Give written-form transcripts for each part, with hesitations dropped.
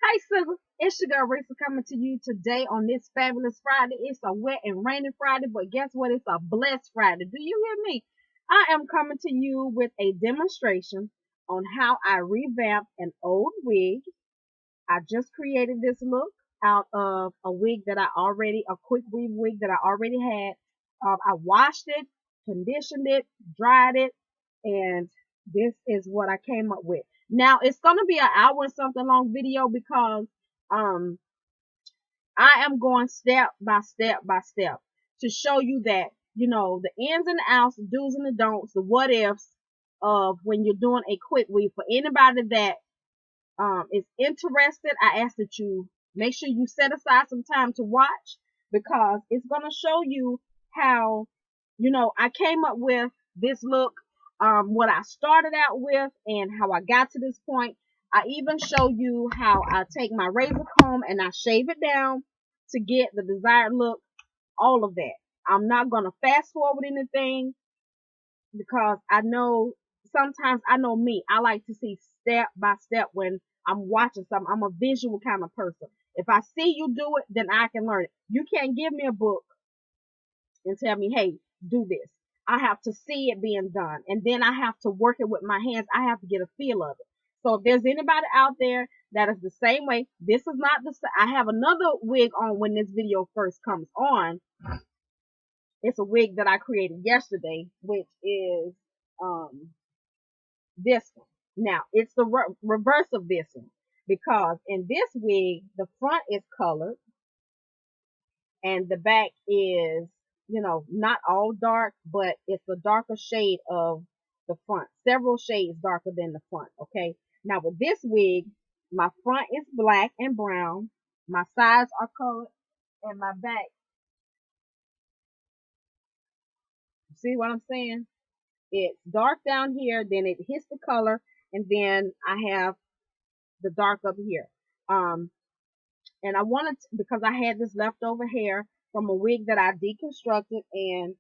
Hi, Sugar. It's your girl Risa coming to you today on this fabulous Friday. It's a wet and rainy Friday, but guess what? It's a blessed Friday. Do you hear me? I am coming to you with a demonstration on how I revamped an old wig. I just created this look out of a wig that a quick weave wig that I already had. I washed it, conditioned it, dried it, and this is what I came up with. Now it's gonna be an hour and something long video because um I am going step by step by step to show you that the ins and the outs, the do's and the don'ts, the what ifs of when you're doing a quick weave. For anybody that is interested, I ask that you make sure you set aside some time to watch because it's gonna show you how I came up with this look, what I started out with, and how I got to this point. I even show you how I take my razor comb and I shave it down to get the desired look. All of that. I'm not gonna fast forward anything because I know sometimes I know me. I like to see step by step when I'm watching something. I'm a visual kind of person. If I see you do it, then I can learn it. You can't give me a book and tell me, hey, do this. I have to see it being done. And then I have to work it with my hands. I have to get a feel of it. So if there's anybody out there that is the same way, this is not the same. I have another wig on when this video first comes on. It's a wig that I created yesterday, which is um this one. Now it's the reverse of this one because in this wig the front is colored and the back is not all dark, but it's a darker shade of the front, several shades darker than the front. Okay, now with this wig, my front is black and brown, my sides are colored, and my back, see what I'm saying, it's dark down here, then it hits the color, and then I have the dark up here. Um, and I wanted to, because I had this leftover hair from a wig that I deconstructed, and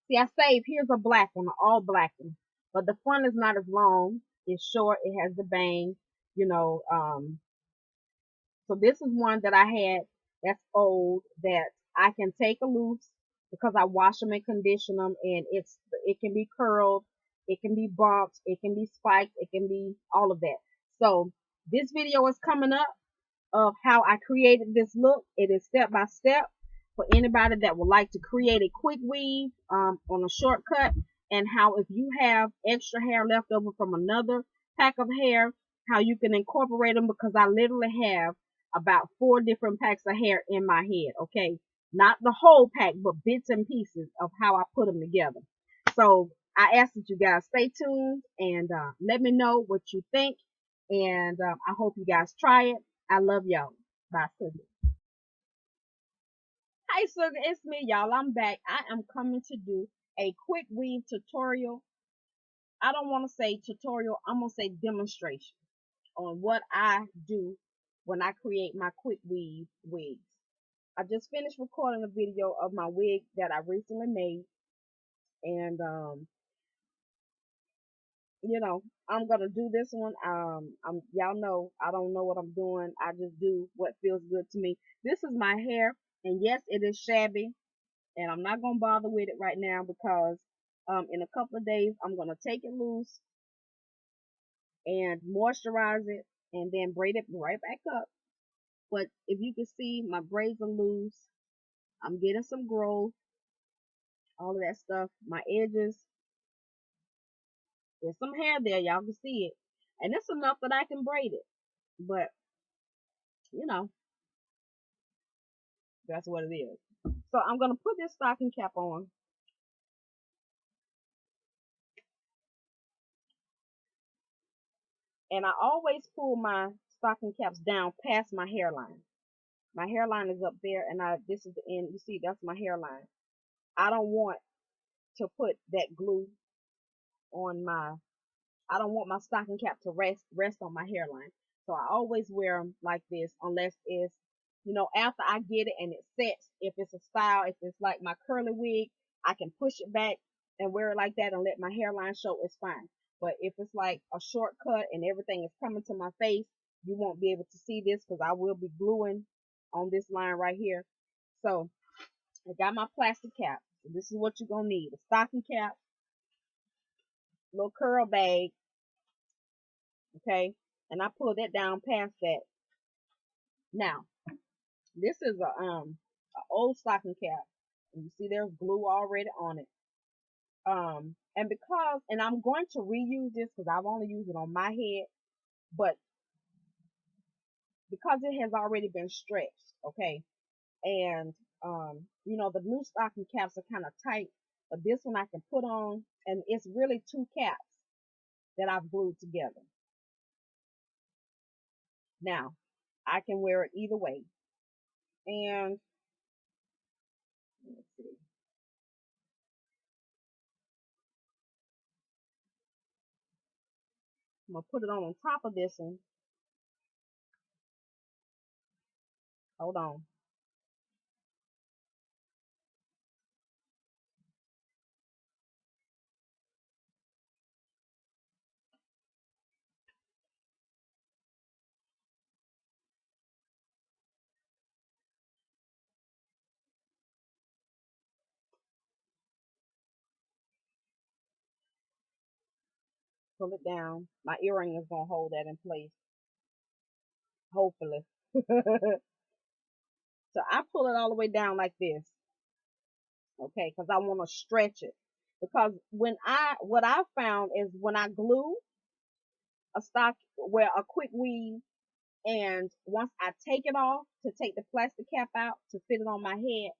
see, I saved, here's a black one, an all black one, but the front is not as long, it's short, it has the bang, you know. So this is one that I had that's old that I can take a loose because I wash them and condition them, and it can be curled, it can be bumped, it can be spiked, it can be all of that. So this video is coming up of how I created this look. It is step by step for anybody that would like to create a quick weave on a shortcut, and how if you have extra hair left over from another pack of hair, how you can incorporate them, because I literally have about 4 different packs of hair in my head. Okay, not the whole pack, but bits and pieces of how I put them together. So I ask that you guys stay tuned and let me know what you think, and I hope you guys try it. I love y'all. Bye, Sugar. Hi, Sugar. It's me, y'all. I'm back. I am coming to do a quick weave tutorial. I don't want to say tutorial. I'm going to say demonstration on what I do when I create my quick weave wigs. I just finished recording a video of my wig that I recently made. And, I'm going to do this one. Y'all know, I don't know what I'm doing. I just do what feels good to me. This is my hair. And yes, it is shabby, and I'm not gonna bother with it right now because in a couple of days I'm gonna take it loose and moisturize it and then braid it right back up. But if you can see, my braids are loose. I'm getting some growth, all of that stuff. My edges, there's some hair there, y'all can see it, and it's enough that I can braid it. But you know, that's what it is. So I'm gonna put this stocking cap on. And I always pull my stocking caps down past my hairline. My hairline is up there, and this is the end. You see, that's my hairline. I don't want to put that glue on my. I don't want my stocking cap to rest on my hairline. So I always wear them like this, unless it's after I get it and it sets. If it's a style, if it's like my curly wig, I can push it back and wear it like that and let my hairline show. It's fine. But if it's like a shortcut and everything is coming to my face, you won't be able to see this because I will be gluing on this line right here. So I got my plastic cap. So this is what you're going to need. A stocking cap, little curl bag, okay? And I pulled that down past that. Now, this is a old stocking cap. And you see there's glue already on it. And I'm going to reuse this because I've only used it on my head, but because it has already been stretched, okay? And you know, the new stocking caps are kind of tight, but this one I can put on, and it's really two caps that I've glued together. Now, I can wear it either way. And let's see. I'm gonna put it on top of this one. Hold on. Pull it down. My earring is gonna hold that in place, hopefully. So I pull it all the way down like this, okay, because I want to stretch it. Because what I found is when I glue a quick weave, and once I take it off to take the plastic cap out to fit it on my head,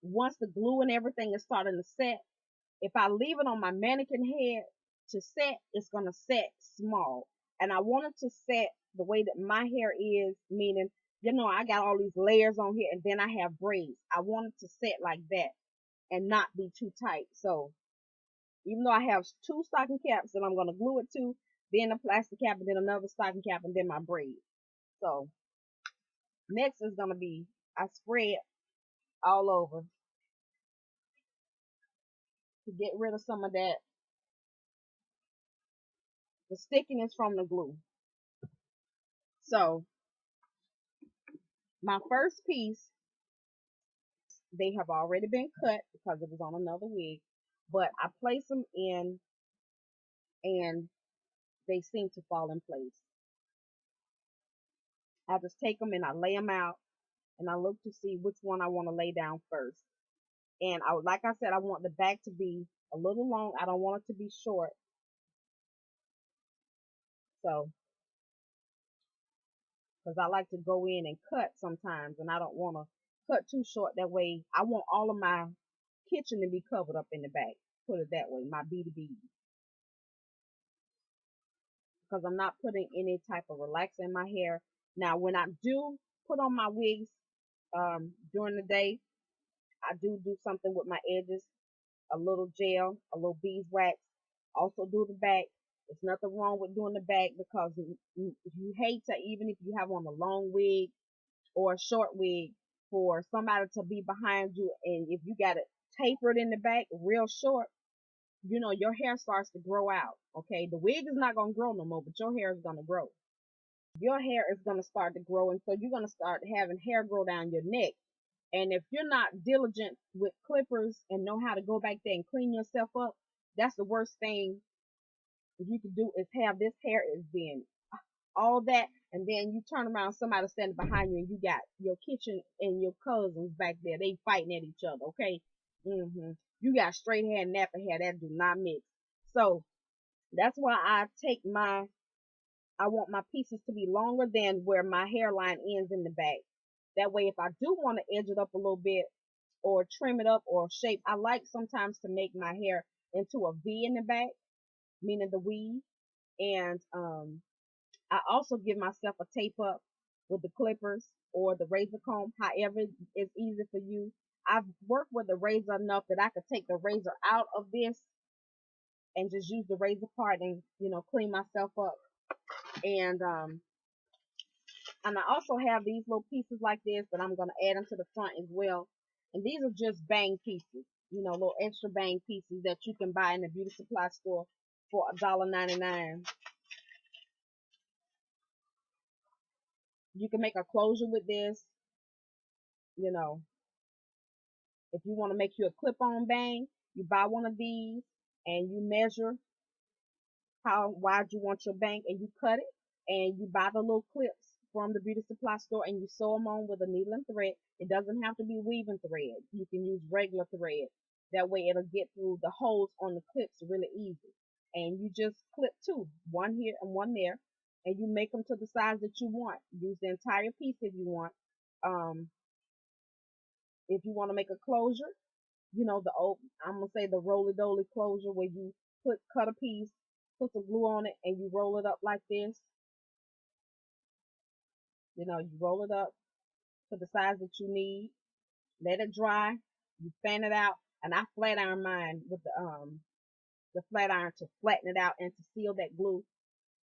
once the glue and everything is starting to set, if I leave it on my mannequin head to set, it's gonna set small. And I want it to set the way that my hair is, meaning, you know, I got all these layers on here and then I have braids. I want it to set like that and not be too tight. So even though I have two stocking caps that I'm gonna glue it to, then a plastic cap and then another stocking cap and then my braid. So next is gonna be, I spread all over to get rid of some of that, the stickiness from the glue. So my first piece, they have already been cut because it was on another wig, but I place them in and they seem to fall in place. I just take them and I lay them out and I look to see which one I want to lay down first. And like I said, I want the back to be a little long. I don't want it to be short. So, because I like to go in and cut sometimes, and I don't want to cut too short. That way, I want all of my kitchen to be covered up in the back. Put it that way, my BDB. Because I'm not putting any type of relaxer in my hair. Now, when I do put on my wigs during the day, I do something with my edges, a little gel, a little beeswax. Also do the back. There's nothing wrong with doing the back because you hate to, even if you have on a long wig or a short wig, for somebody to be behind you, and if you got it tapered in the back real short, you know, your hair starts to grow out. Okay, the wig is not going to grow no more, but your hair is going to grow. Your hair is going to start to grow, and so you're going to start having hair grow down your neck. And if you're not diligent with clippers and know how to go back there and clean yourself up, that's the worst thing you can do, is have this hair is being all that, and then you turn around, somebody standing behind you, and you got your kitchen and your cousins back there, they fighting at each other. Okay. You got straight hair and nappy hair, that do not mix. So that's why I want my pieces to be longer than where my hairline ends in the back. That way, if I do want to edge it up a little bit or trim it up or shape, I like sometimes to make my hair into a V in the back, meaning the weave. And I also give myself a tape up with the clippers or the razor comb, however is easy for you. I've worked with the razor enough that I could take the razor out of this and just use the razor part and, you know, clean myself up. And I also have these little pieces like this that I'm going to add them to the front as well. And these are just bang pieces, you know, little extra bang pieces that you can buy in the beauty supply store for $1.99. You can make a closure with this. You know, if you want to make you a clip-on bang, you buy one of these and you measure how wide you want your bang and you cut it, and you buy the little clips from the beauty supply store and you sew them on with a needle and thread. It doesn't have to be weaving thread. You can use regular thread. That way it'll get through the holes on the clips really easy. And you just clip two, one here and one there, and you make them to the size that you want. Use the entire piece if you want. If you want to make a closure, you know, the old, I'm gonna say the roly-doly closure, where you cut a piece, put some glue on it, and you roll it up like this. You know, you roll it up to the size that you need. Let it dry. You fan it out, and I flat iron mine with the flat iron to flatten it out and to seal that glue.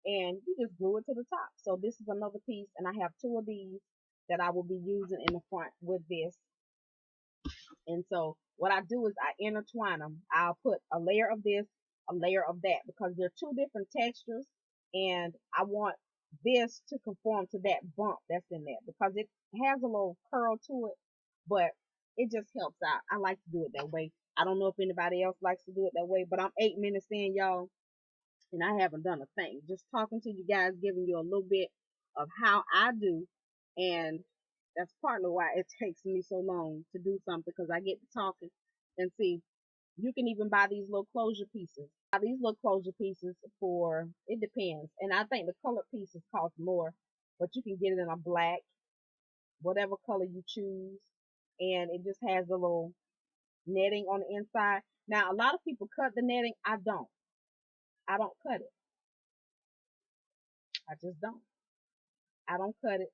And you just glue it to the top. So this is another piece, and I have two of these that I will be using in the front with this. And so what I do is I intertwine them. I'll put a layer of this, a layer of that, because they're two different textures, and I want this to conform to that bump that's in there, because it has a little curl to it, but it just helps out. I like to do it that way. I don't know if anybody else likes to do it that way, but I'm 8 minutes in, y'all, and I haven't done a thing. Just talking to you guys, giving you a little bit of how I do, and that's partly why it takes me so long to do something, because I get to talking. And see, you can even buy these little closure pieces. Buy these little closure pieces for, it depends. And I think the colored pieces cost more, but you can get it in a black, whatever color you choose. And it just has a little netting on the inside. Now, a lot of people cut the netting. I don't. I don't cut it. I just don't. I don't cut it.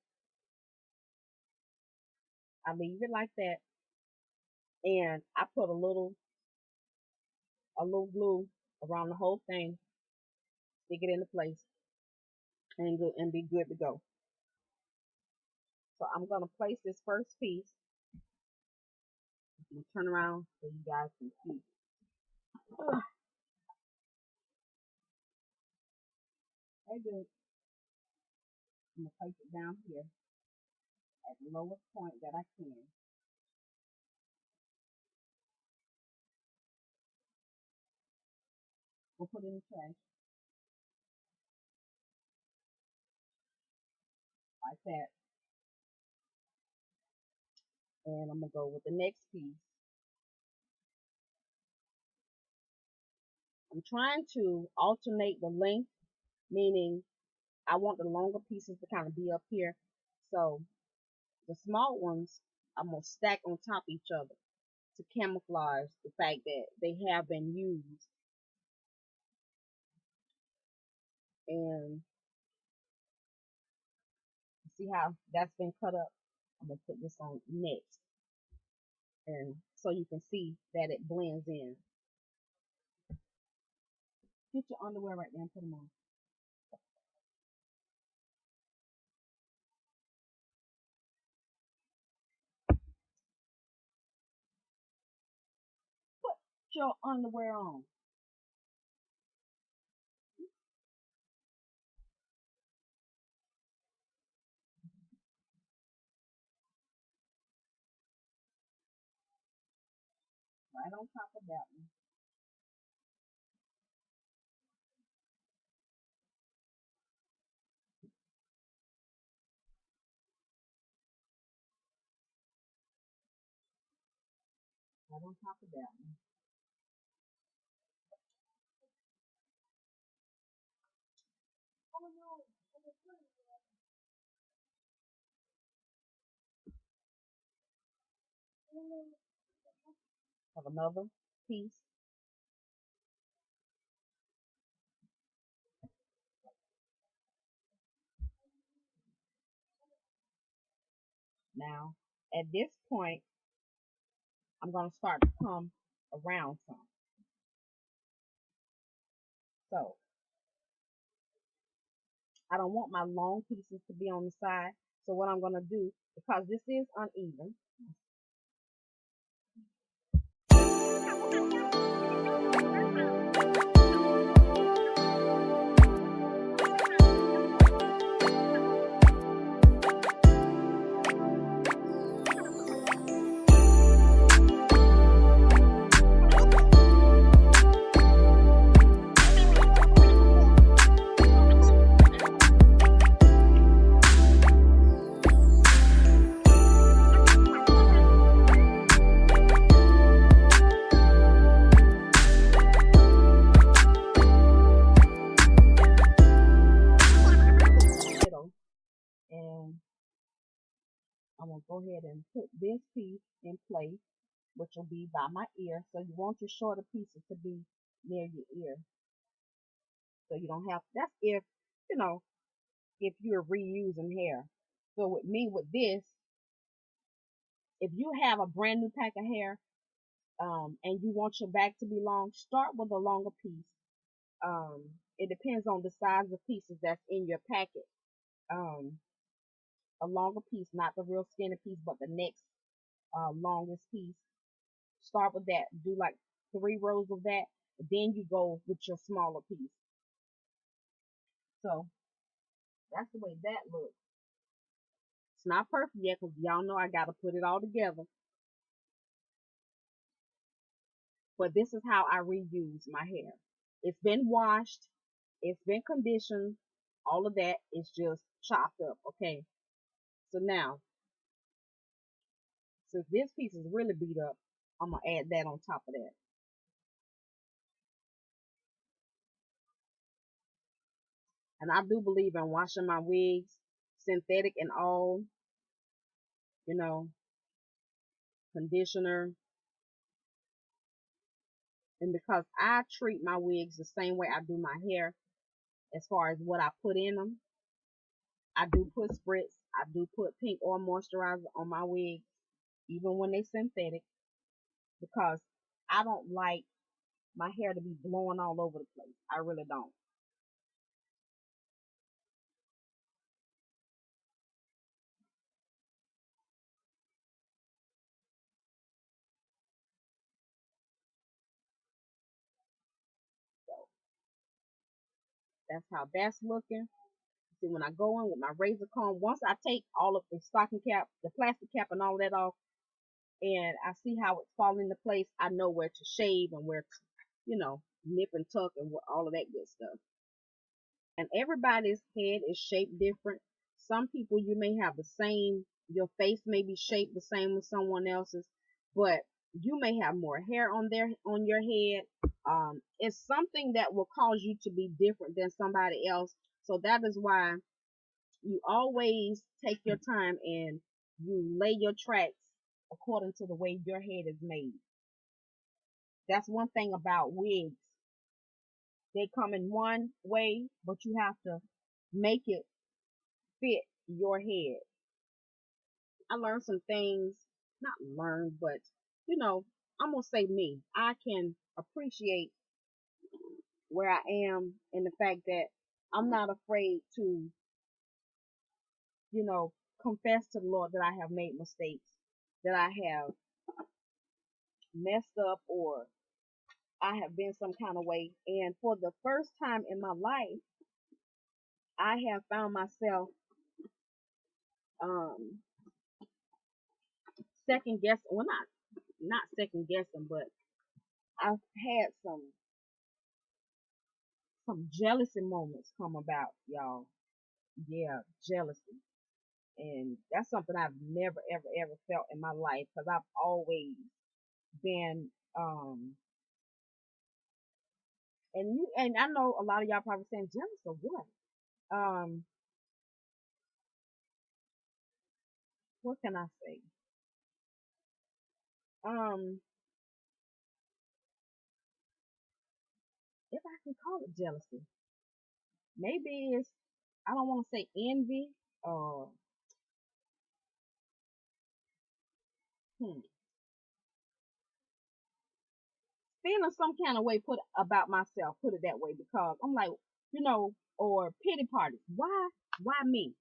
I leave it like that. And I put a little glue around the whole thing, stick it into place, and be good to go. So I'm gonna place this first piece. I'm gonna turn around so you guys can see. Very good. I'm gonna place it down here at the lowest point that I can. We'll put it in the trash like that. And I'm gonna go with the next piece. I'm trying to alternate the length, meaning I want the longer pieces to kind of be up here. So the small ones, I'm gonna stack on top of each other to camouflage the fact that they have been used. And see how that's been cut up? I'm gonna put this on next, and so you can see that it blends in. Get your underwear right there and put them on. Put your underwear on. Right on top of that one. Right on top of that one. Have another piece. Now, at this point, I'm going to start to come around some. So, I don't want my long pieces to be on the side. So what I'm going to do, because this is uneven, gonna go ahead and put this piece in place, which will be by my ear. So you want your shorter pieces to be near your ear. So you don't have, that's if, you know, if you're reusing hair. So with me, with this, if you have a brand new pack of hair, and you want your back to be long, start with a longer piece. Um, it depends on the size of pieces that's in your packet. Um, a longer piece, not the real skinny piece, but the next longest piece. Start with that. Do like 3 rows of that. Then you go with your smaller piece. So that's the way that looks. It's not perfect yet because y'all know I got to put it all together. But this is how I reuse my hair. It's been washed. It's been conditioned. All of that is just chopped up. Okay. So now, since this piece is really beat up, I'm going to add that on top of that. And I do believe in washing my wigs, synthetic and all, you know, conditioner. And because I treat my wigs the same way I do my hair, as far as what I put in them, I do put spritz. I do put pink oil moisturizer on my wigs, even when they're synthetic, because I don't like my hair to be blowing all over the place. I really don't. So that's how that's looking. See, when I go in with my razor comb, once I take all of the stocking cap, the plastic cap and all that off, and I see how it's falling into place, I know where to shave and where to, nip and tuck and all of that good stuff. And everybody's head is shaped different. Some people you may have the same, your face may be shaped the same as someone else's, but you may have more hair on your head. It's something that will cause you to be different than somebody else. So that is why you always take your time and you lay your tracks according to the way your head is made. That's one thing about wigs. They come in one way, but you have to make it fit your head. I learned some things, not learned, but I'm gonna say me. I can appreciate where I am and the fact that I'm not afraid to, confess to the Lord that I have made mistakes, that I have messed up, or I have been some kind of way. And for the first time in my life, I have found myself um second guessing. Well, not second guessing, but I've had some jealousy moments come about, y'all. Yeah, jealousy. And that's something I've never, ever, ever felt in my life because I've always been, and I know a lot of y'all probably saying jealous of what? Um, what can I say? Um, if I can call it jealousy, maybe it's, I don't want to say envy or, hmm, feeling some kind of way put about myself, put it that way, because I'm like, or pity parties. Why me?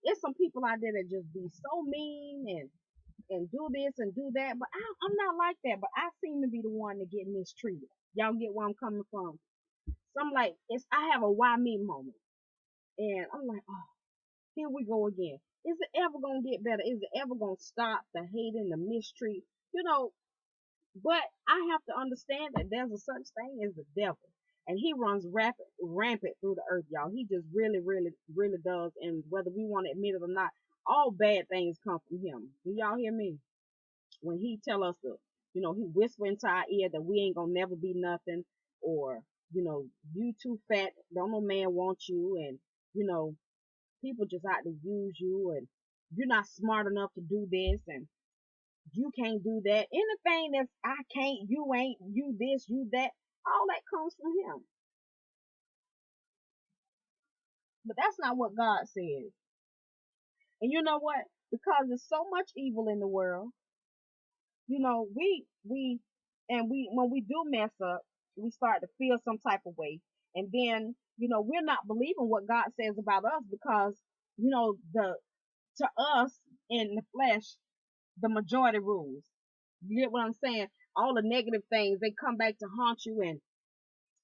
It's some people out there that just be so mean and do this and do that, but I'm not like that. But I seem to be the one that get mistreated. Y'all get where I'm coming from? So I'm like, I have a why me moment, and I'm like, oh, here we go again. Is it ever gonna get better? Is it ever gonna stop the hating, the mistreat? You know, but I have to understand that there's a such thing as the devil. And he runs rampant through the earth, y'all. He just really, really, really does. And whether we want to admit it or not, all bad things come from him. Do y'all hear me? When he tell us to, he whisper into our ear that we ain't gonna never be nothing, or, you too fat, don't no man want you, and, people just out to use you, and you're not smart enough to do this, and you can't do that. Anything that's I can't, you ain't, you this, you that, all that comes from him. But that's not what God says. And you know what? Because there's so much evil in the world, we when we do mess up, we start to feel some type of way. And then, we're not believing what God says about us because, the to us in the flesh, the majority rules. You get what I'm saying? All the negative things, they come back to haunt you, and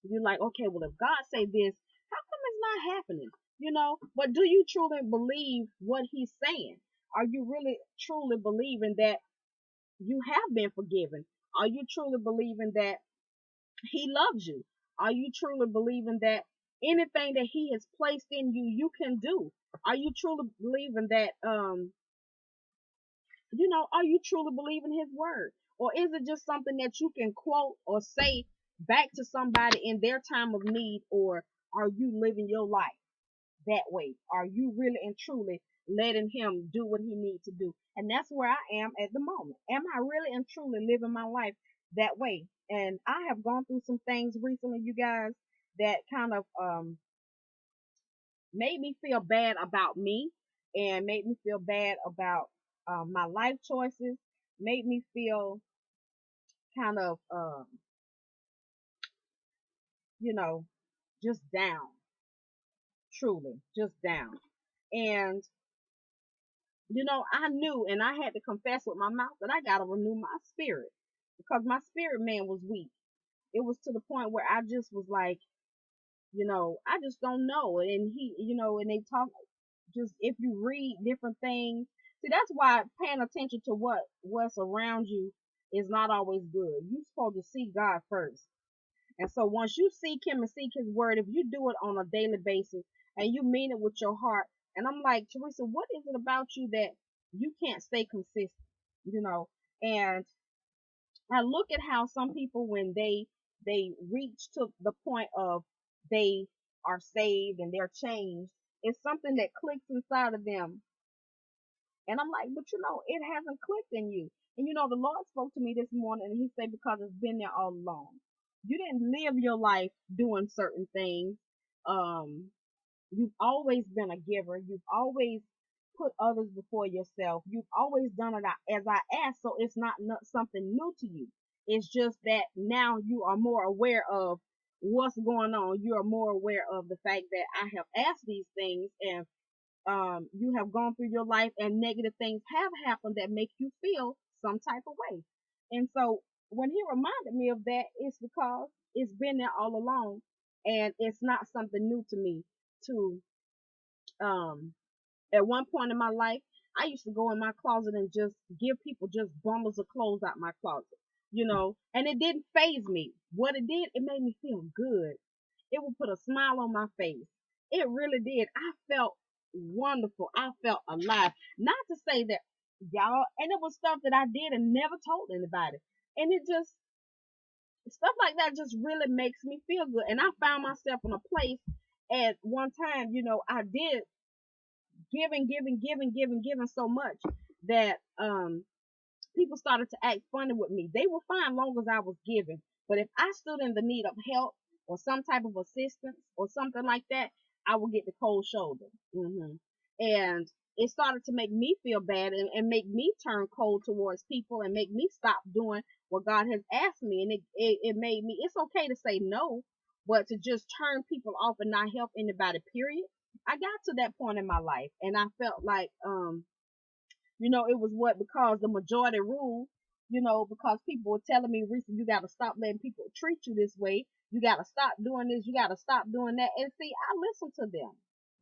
you're like, okay, well, if God say this, how come it's not happening? But do you truly believe what he's saying? Are you really truly believing that you have been forgiven? Are you truly believing that he loves you? Are you truly believing that anything that he has placed in you, you can do? Are you truly believing that, are you truly believing his word? Or is it just something that you can quote or say back to somebody in their time of need? Or are you living your life that way? Are you really and truly letting him do what he needs to do? And that's where I am at the moment. Am I really and truly living my life that way? And I have gone through some things recently, you guys, that kind of made me feel bad about me, and made me feel bad about my life choices, made me feel kind of, you know, just down, truly, just down. And I knew, and I had to confess with my mouth that I got to renew my spirit because my spirit man was weak. It was to the point where I just was like, I just don't know. And and they talk, just if you read different things, see, that's why paying attention to what's around you is not always good. You're supposed to see God first. And so once you seek him and seek his word, if you do it on a daily basis and you mean it with your heart, and I'm like, Teresa, what is it about you that you can't stay consistent? You know, and I look at how some people, when they reach to the point of they are saved and they're changed, it's something that clicks inside of them. And I'm like, but it hasn't clicked in you. And the Lord spoke to me this morning, and he said, because it's been there all along. You didn't live your life doing certain things. Um, you've always been a giver. You've always put others before yourself. You've always done it as I asked. So it's not something new to you. It's just that now you are more aware of what's going on. You are more aware of the fact that I have asked these things, and you have gone through your life and negative things have happened that make you feel some type of way. And so when he reminded me of that, it's because it's been there all along, and it's not something new to me to, um, at one point in my life, I used to go in my closet and just give people just bundles of clothes out my closet, and it didn't phase me. What it did, it made me feel good. It would put a smile on my face. It really did. I felt wonderful. I felt alive. Not to say that, y'all, and it was stuff that I did and never told anybody. And it just, stuff like that just really makes me feel good. And I found myself in a place at one time, I did giving so much that people started to act funny with me. They were fine long as I was giving. But if I stood in the need of help or some type of assistance or something like that, I would get the cold shoulder. And it started to make me feel bad, and make me turn cold towards people, and make me stop doing what God has asked me. And it made me, it's okay to say no, but to just turn people off and not help anybody, period. I got to that point in my life, and I felt like, it was because the majority rule, because people were telling me, Risa, you got to stop letting people treat you this way. You got to stop doing this. You got to stop doing that. And see, I listened to them,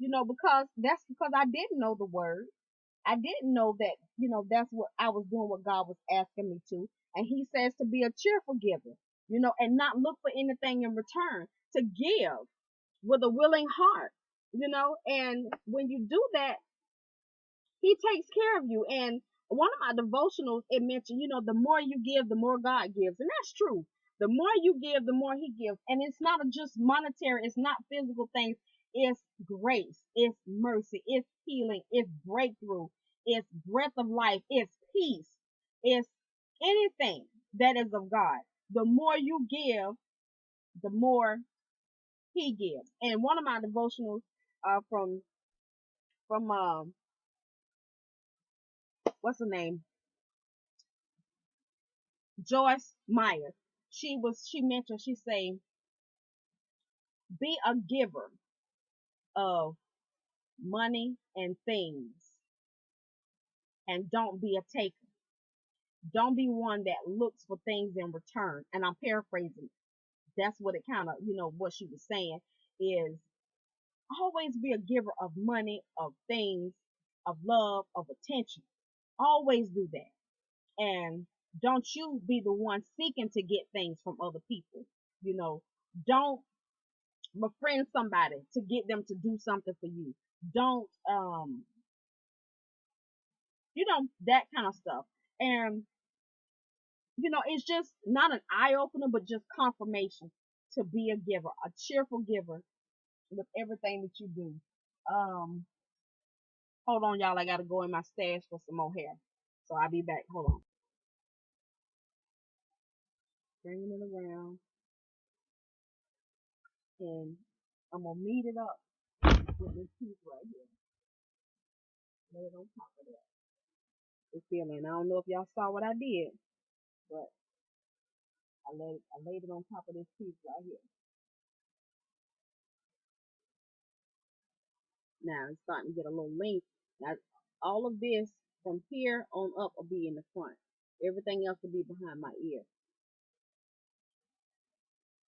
because I didn't know the word. I didn't know that, that's what I was doing, what God was asking me to. And he says to be a cheerful giver, and not look for anything in return, to give with a willing heart, and when you do that, he takes care of you. And one of my devotionals, it mentioned, the more you give, the more God gives. And that's true. The more you give, the more he gives. And it's not just monetary, it's not physical things. It's grace, it's mercy, it's healing, it's breakthrough, it's breath of life, it's peace, it's anything that is of God. The more you give, the more He gives. And one of my devotionals from what's her name, Joyce Meyer. She mentioned, she say, be a giver of money and things, and don't be a taker. Don't be one that looks for things in return. And I'm paraphrasing. That's what it kind of, what she was saying is always be a giver of money, of things, of love, of attention. Always do that. And don't you be the one seeking to get things from other people. Don't befriend somebody to get them to do something for you. Don't, that kind of stuff. And, it's just not an eye opener, but just confirmation to be a giver, a cheerful giver with everything that you do. Um, Hold on, y'all. I gotta go in my stash for some more hair. So I'll be back. Hold on. Bringing it around. And I'm gonna meet it up with this piece right here. Lay it on top of that. It's feeling. I don't know if y'all saw what I did, but I laid it on top of this piece right here. Now it's starting to get a little length. Now all of this from here on up will be in the front. Everything else will be behind my ear.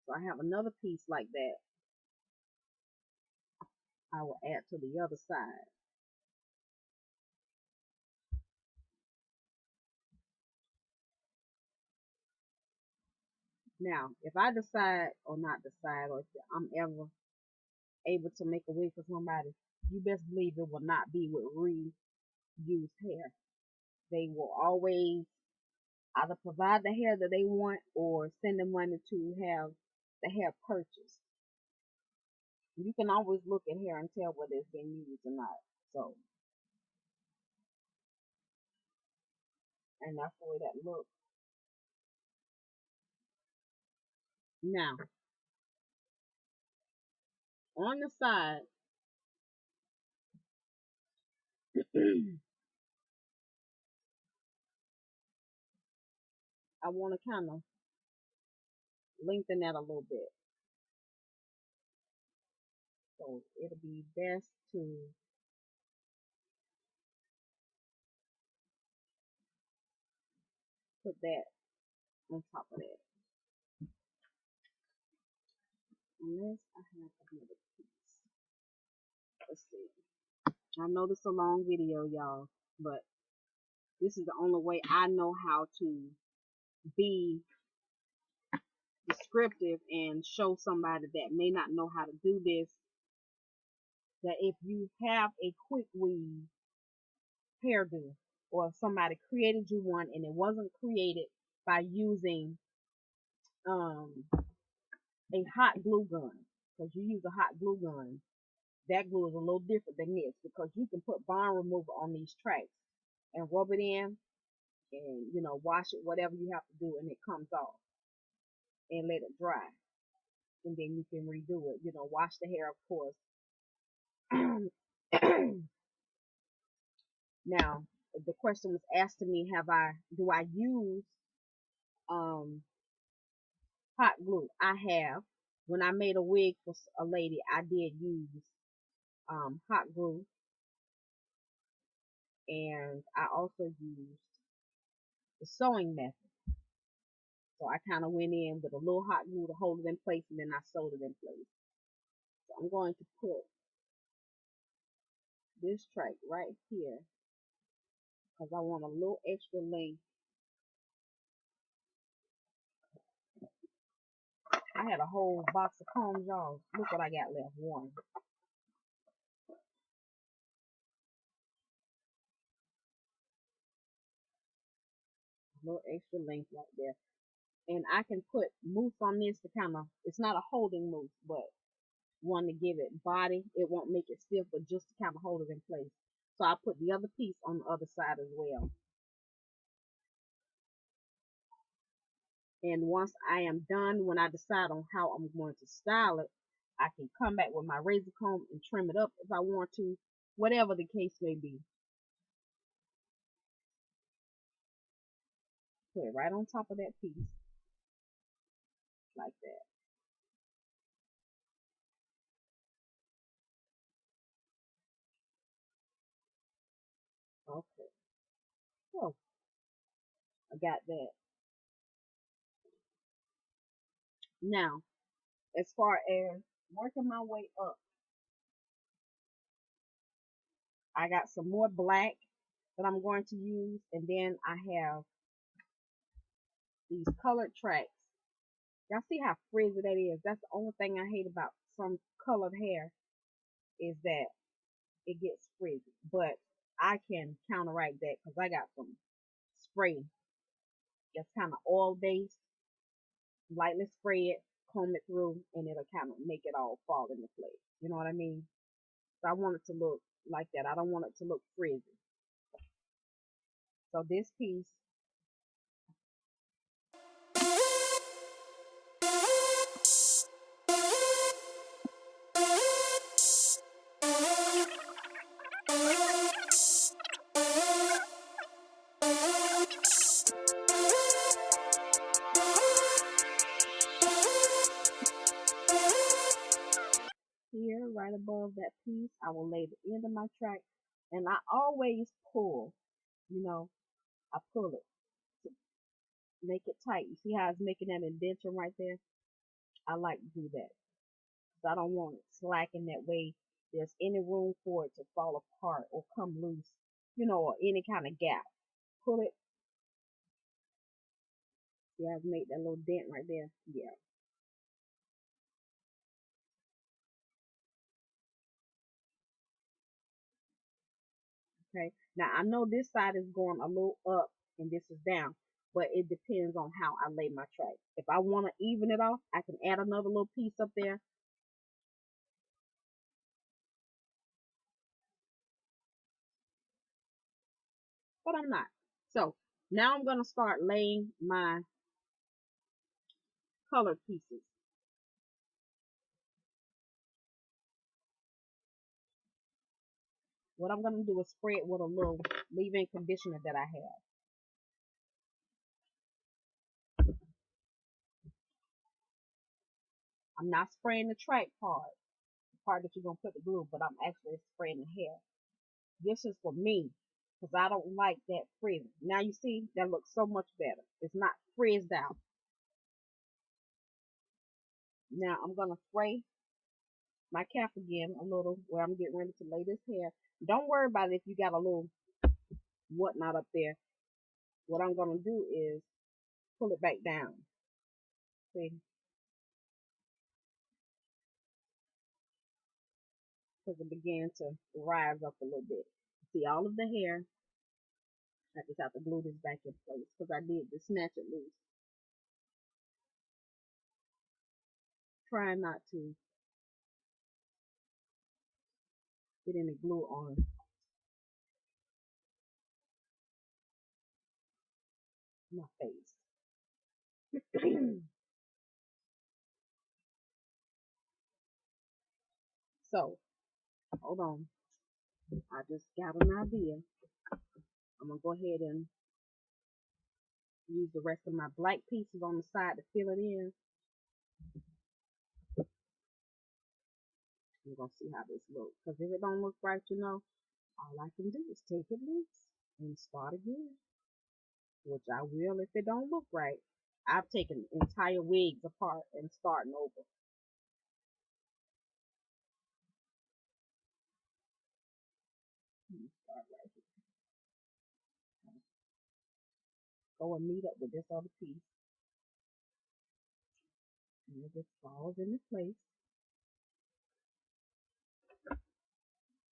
So I have another piece like that I will add to the other side. Now, if I decide or not decide, or if I'm ever able to make a wig for somebody, you best believe it will not be with reused hair. They will always either provide the hair that they want or send the money to have the hair purchased. You can always look at hair and tell whether it's been used or not. So, and that's the way that looks. Now, on the side, I want to kind of lengthen that a little bit. So it'll be best to put that on top of that. Unless I have another piece. Let's see. I know this is a long video, y'all, but this is the only way I know how to be descriptive and show somebody that may not know how to do this, that if you have a quick weave hairdo, or if somebody created you one and it wasn't created by using a hot glue gun, because you use a hot glue gun, that glue is a little different than this, because you can put bond remover on these tracks and rub it in and wash it, whatever you have to do, and it comes off, and let it dry, and then you can redo it, wash the hair, of course. Now the question was asked to me, do I use hot glue? I have. When I made a wig for a lady, I did use hot glue, and I also used the sewing method. So I kind of went in with a little hot glue to hold it in place, and then I sewed it in place. So I'm going to put this track right here because I want a little extra length. I had a whole box of combs, y'all. Look what I got left. One. A little extra length right there. And I can put mousse on this to kind of, it's not a holding mousse, but one to give it body. It won't make it stiff, but just to kind of hold it in place. So I put the other piece on the other side as well. And once I am done, when I decide on how I'm going to style it, I can come back with my razor comb and trim it up if I want to, whatever the case may be. Put it right on top of that piece, like that. Okay, so I got that. Now, as far as working my way up, I got some more black that I'm going to use, and then I have these colored tracks. Y'all see how frizzy that is? That's the only thing I hate about some colored hair is that it gets frizzy. But I can counteract that because I got some spray that's kind of oil based. Lightly spray it, comb it through, and it'll kind of make it all fall into place. You know what I mean? So I want it to look like that. I don't want it to look frizzy. So this piece, here, right above that piece, I will lay the end of my track, and I always pull, you know, I pull it to make it tight. You see how it's making that indentation right there? I like to do that because I don't want it slacking that way. There's any room for it to fall apart or come loose, or any kind of gap. Pull it. See how it's made that little dent right there? Yeah. Okay. Now I know this side is going a little up and this is down, but it depends on how I lay my track. If I want to even it off, I can add another little piece up there, but I'm not. So now I'm going to start laying my colored pieces. What I'm going to do is spray it with a little leave-in conditioner that I have. I'm not spraying the track part, the part that you're going to put the glue, but I'm actually spraying the hair. This is for me because I don't like that frizz. Now you see, that looks so much better. It's not frizzed out. Now I'm going to spray my cap again a little where I'm getting ready to lay this hair. Don't worry about it if you got a little whatnot up there. What I'm going to do is pull it back down. See? Because it began to rise up a little bit. See all of the hair. I just have to glue this back in place because I did just snatch it loose. Trying not to get any glue on my face. So, hold on. I just got an idea. I'm going to go ahead and use the rest of my black pieces on the side to fill it in. We're going to see how this looks. Because if it don't look right, all I can do is take it loose and start again. Which I will if it don't look right. I've taken entire wigs apart and starting over. Start right here. Go and meet up with this other piece. And it just falls into place.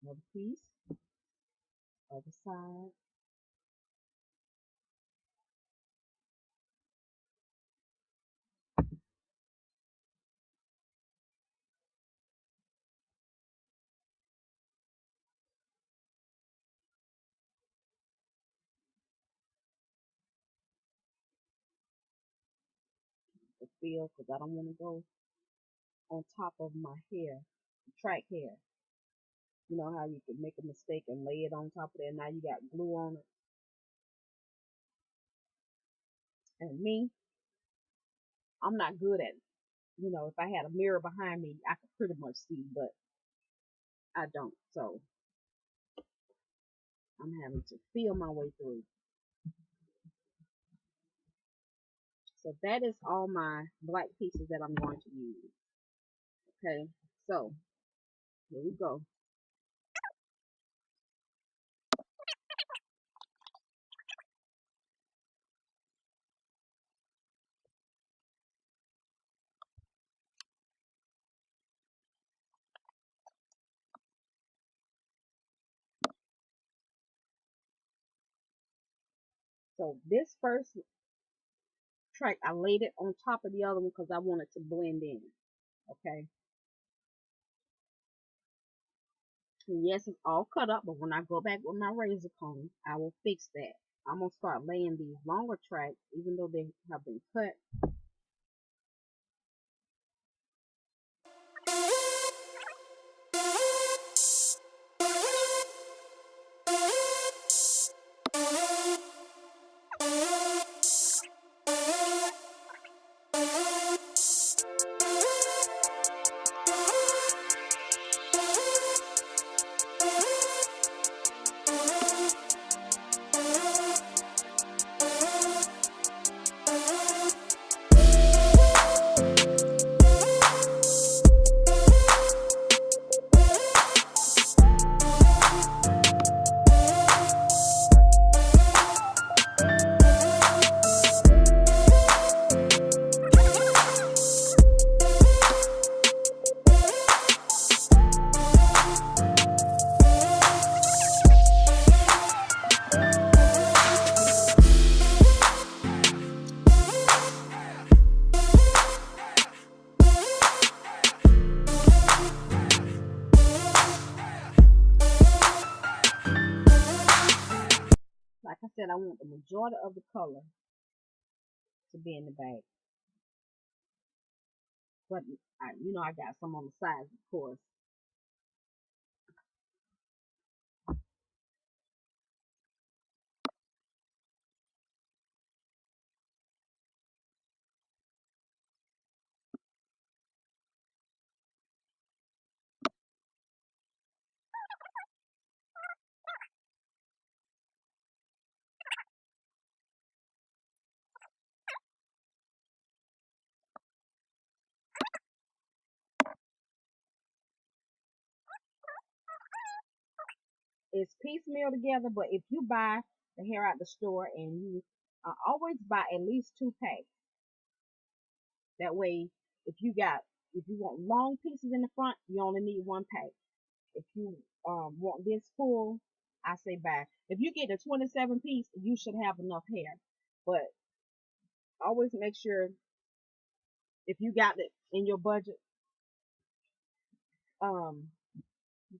Another piece. Other side. to feel because I don't want to go on top of my hair, track hair. You know how you can make a mistake and lay it on top of there. Now you got glue on it. And me, I'm not good at, if I had a mirror behind me, I could pretty much see, but I don't. So I'm having to feel my way through. So that is all my black pieces that I'm going to use. Okay, so here we go. So this first track, I laid it on top of the other one because I wanted to blend in. Okay. And yes, it's all cut up, but when I go back with my razor comb, I will fix that. I'm gonna start laying these longer tracks, even though they have been cut. Like I said, I want the majority of the color to be in the bag. But I got some on the sides, of course. It's piecemeal together, but if you buy the hair at the store and you always buy at least 2 packs. That way, if you got if you want long pieces in the front, you only need 1 pack. If you want this full, I say buy. If you get a 27 piece, you should have enough hair. But always make sure if you got it in your budget, um,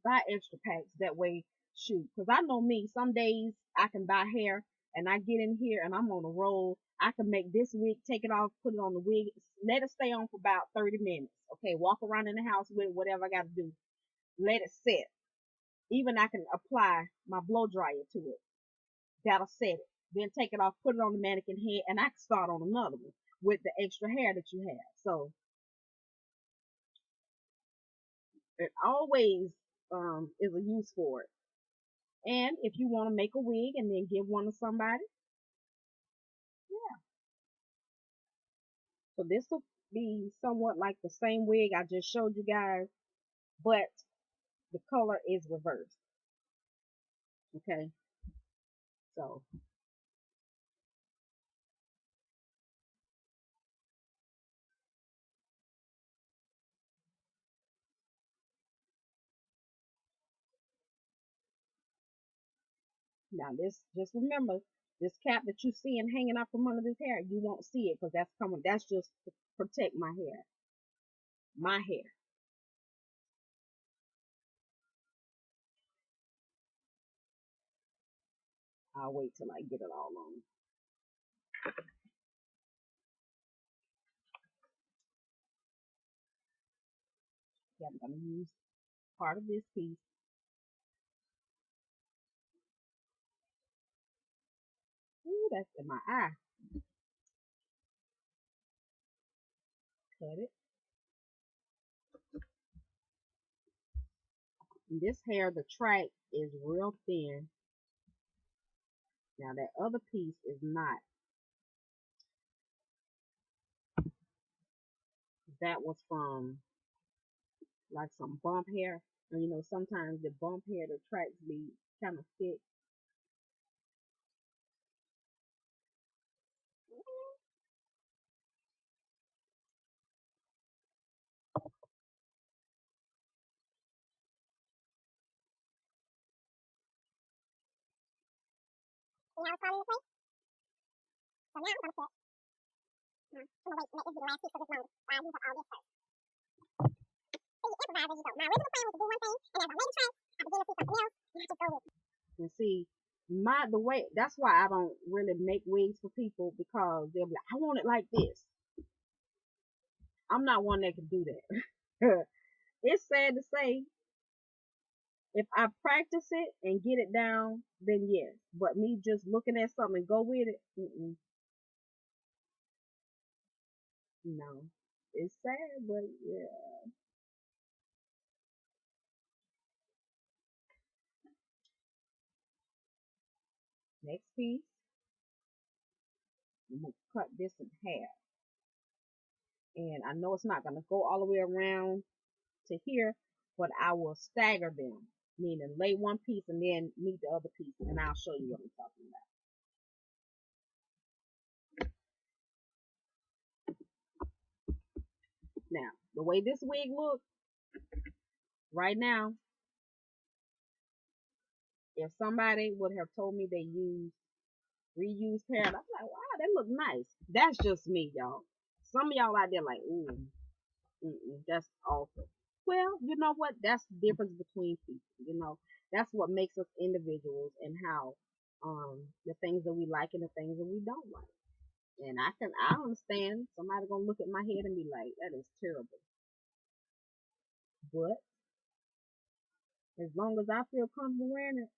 buy extra packs. That way, shoot. Because I know me, some days I can buy hair and I get in here and I'm on a roll. I can make this wig, take it off, put it on the wig, let it stay on for about 30 minutes. Okay, walk around in the house with whatever I got to do. Let it set. Even I can apply my blow dryer to it. That'll set it. Then take it off, put it on the mannequin head, and I can start on another one with the extra hair that you have. So it always is a use for it. And if you want to make a wig and then give one to somebody, yeah. So this will be somewhat like the same wig I just showed you guys, but the color is reversed. Okay. So now this, just remember, this cap that you see and hanging out from under this hair, you won't see it because that's coming. That's just to protect my hair. My hair. I'll wait till I get it all on. Okay, I'm gonna use part of this piece. Ooh, that's in my eye. Cut it. And this hair, the track is real thin. Now that other piece is not. That was from like some bump hair. And you know, sometimes the bump hair, the tracks be kind of thick. Now it's falling into place. So now I'm gonna put, I'm gonna wait to make this be the last piece for this moment. While I use up all this first. So you improvise as you go. My original plan was to do one thing, and as I made the track, I began to see something else, and I just go with it. And see, the way that's why I don't really make wigs for people, because they'll be like, I want it like this. I'm not one that can do that. It's sad to say, if I practice it and get it down, then yes. But me just looking at something and go with it, no. It's sad, but yeah. Next piece, I'm gonna cut this in half. And I know it's not gonna go all the way around to here, but I will stagger them, meaning lay one piece and then meet the other piece, and I'll show you what I'm talking about. Now, the way this wig looks right now, if somebody would have told me they used reused hair, I'm like, wow, that look nice. That's just me, y'all. Some of y'all out there like, ooh, that's awful. Well, you know what? That's the difference between people. You know, that's what makes us individuals, and how the things that we like and the things that we don't like. And I understand somebody gonna look at my head and be like, that is terrible. But as long as I feel comfortable wearing it,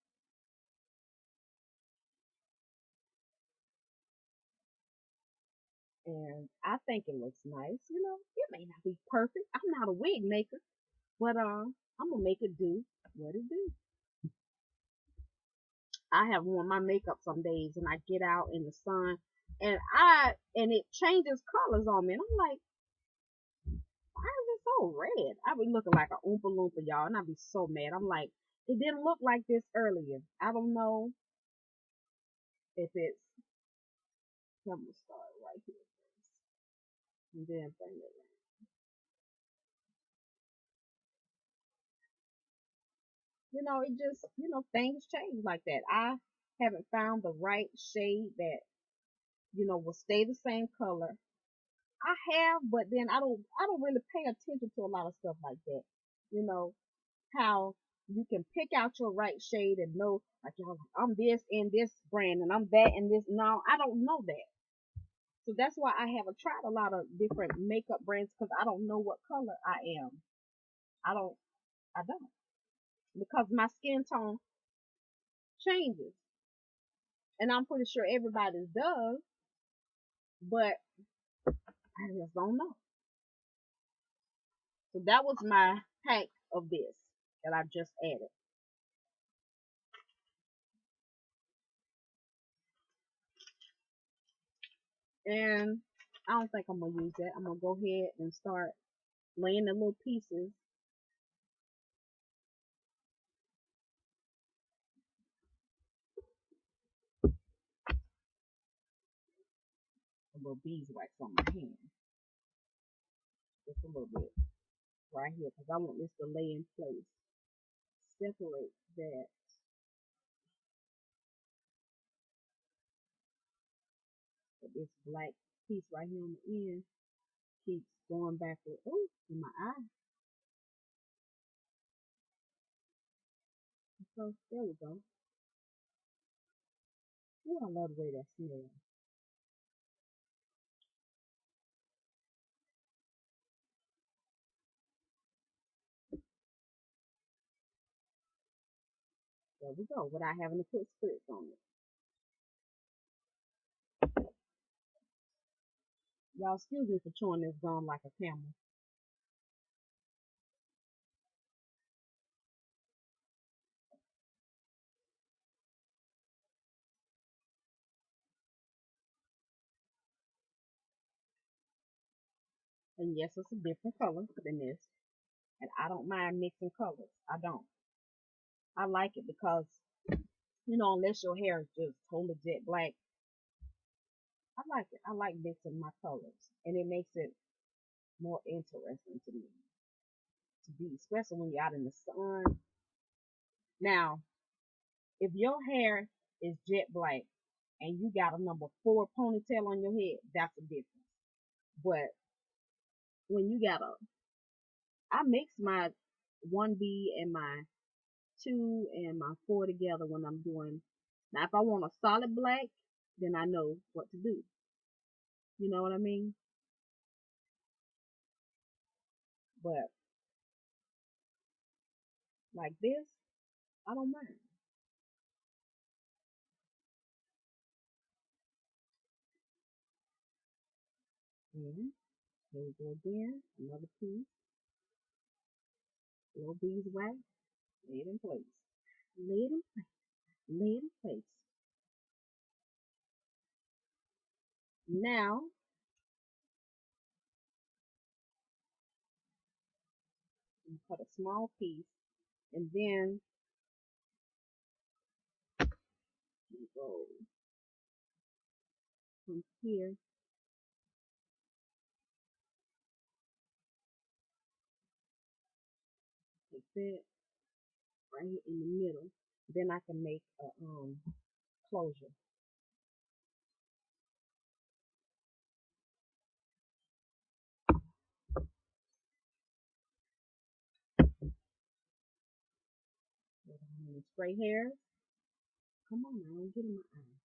and I think it looks nice, you know, it may not be perfect. I'm not a wig maker, but I'm gonna make it do what it do. I have worn my makeup some days and I get out in the sun and it changes colors on me. And I'm like, why is it so red? I be looking like a oompa loompa, y'all, and I be so mad. I'm like, it didn't look like this earlier. I don't know if it's, I'm gonna start right here first and then bring it around. You know, it just, you know, things change like that. I haven't found the right shade that, you know, will stay the same color. I have, but then I don't really pay attention to a lot of stuff like that. You know, how you can pick out your right shade and know, like, y'all, I'm this in this brand and I'm that in this. No, I don't know that. So that's why I haven't tried a lot of different makeup brands, because I don't know what color I am. I don't, I don't, because my skin tone changes, and I'm pretty sure everybody's does, but I just don't know. So that was my pack of this that I just added. And I don't think I'm gonna use that. I'm gonna go ahead and start laying the little pieces, a little beeswax on my hand, just a little bit right here, because I want this to lay in place. Separate that. But this black piece right here on the end keeps going backward. Oh, in my eye. So there we go. Oh, I love the way that smells. There we go, without having to put spritz on it. Y'all excuse me for chewing this gum like a camel. And yes, it's a different color than this. And I don't mind mixing colors. I don't. I like it because, unless your hair is just totally jet black, I like it. I like mixing my colors. And it makes it more interesting to me to be, especially when you're out in the sun. Now, if your hair is jet black and you got a number 4 ponytail on your head, that's a difference. But when you got I mix my 1B and my 2 and my 4 together when I'm doing. Now, if I want a solid black, then I know what to do. You know what I mean? But like this, I don't mind. And here we go again, another piece, little beeswax, lay it in place. Lay it in place. Lay it in place. Now, you cut a small piece, and then you go from here, take that right here in the middle. Then I can make a closure. Straight hairs. Come on now, don't get in my eye.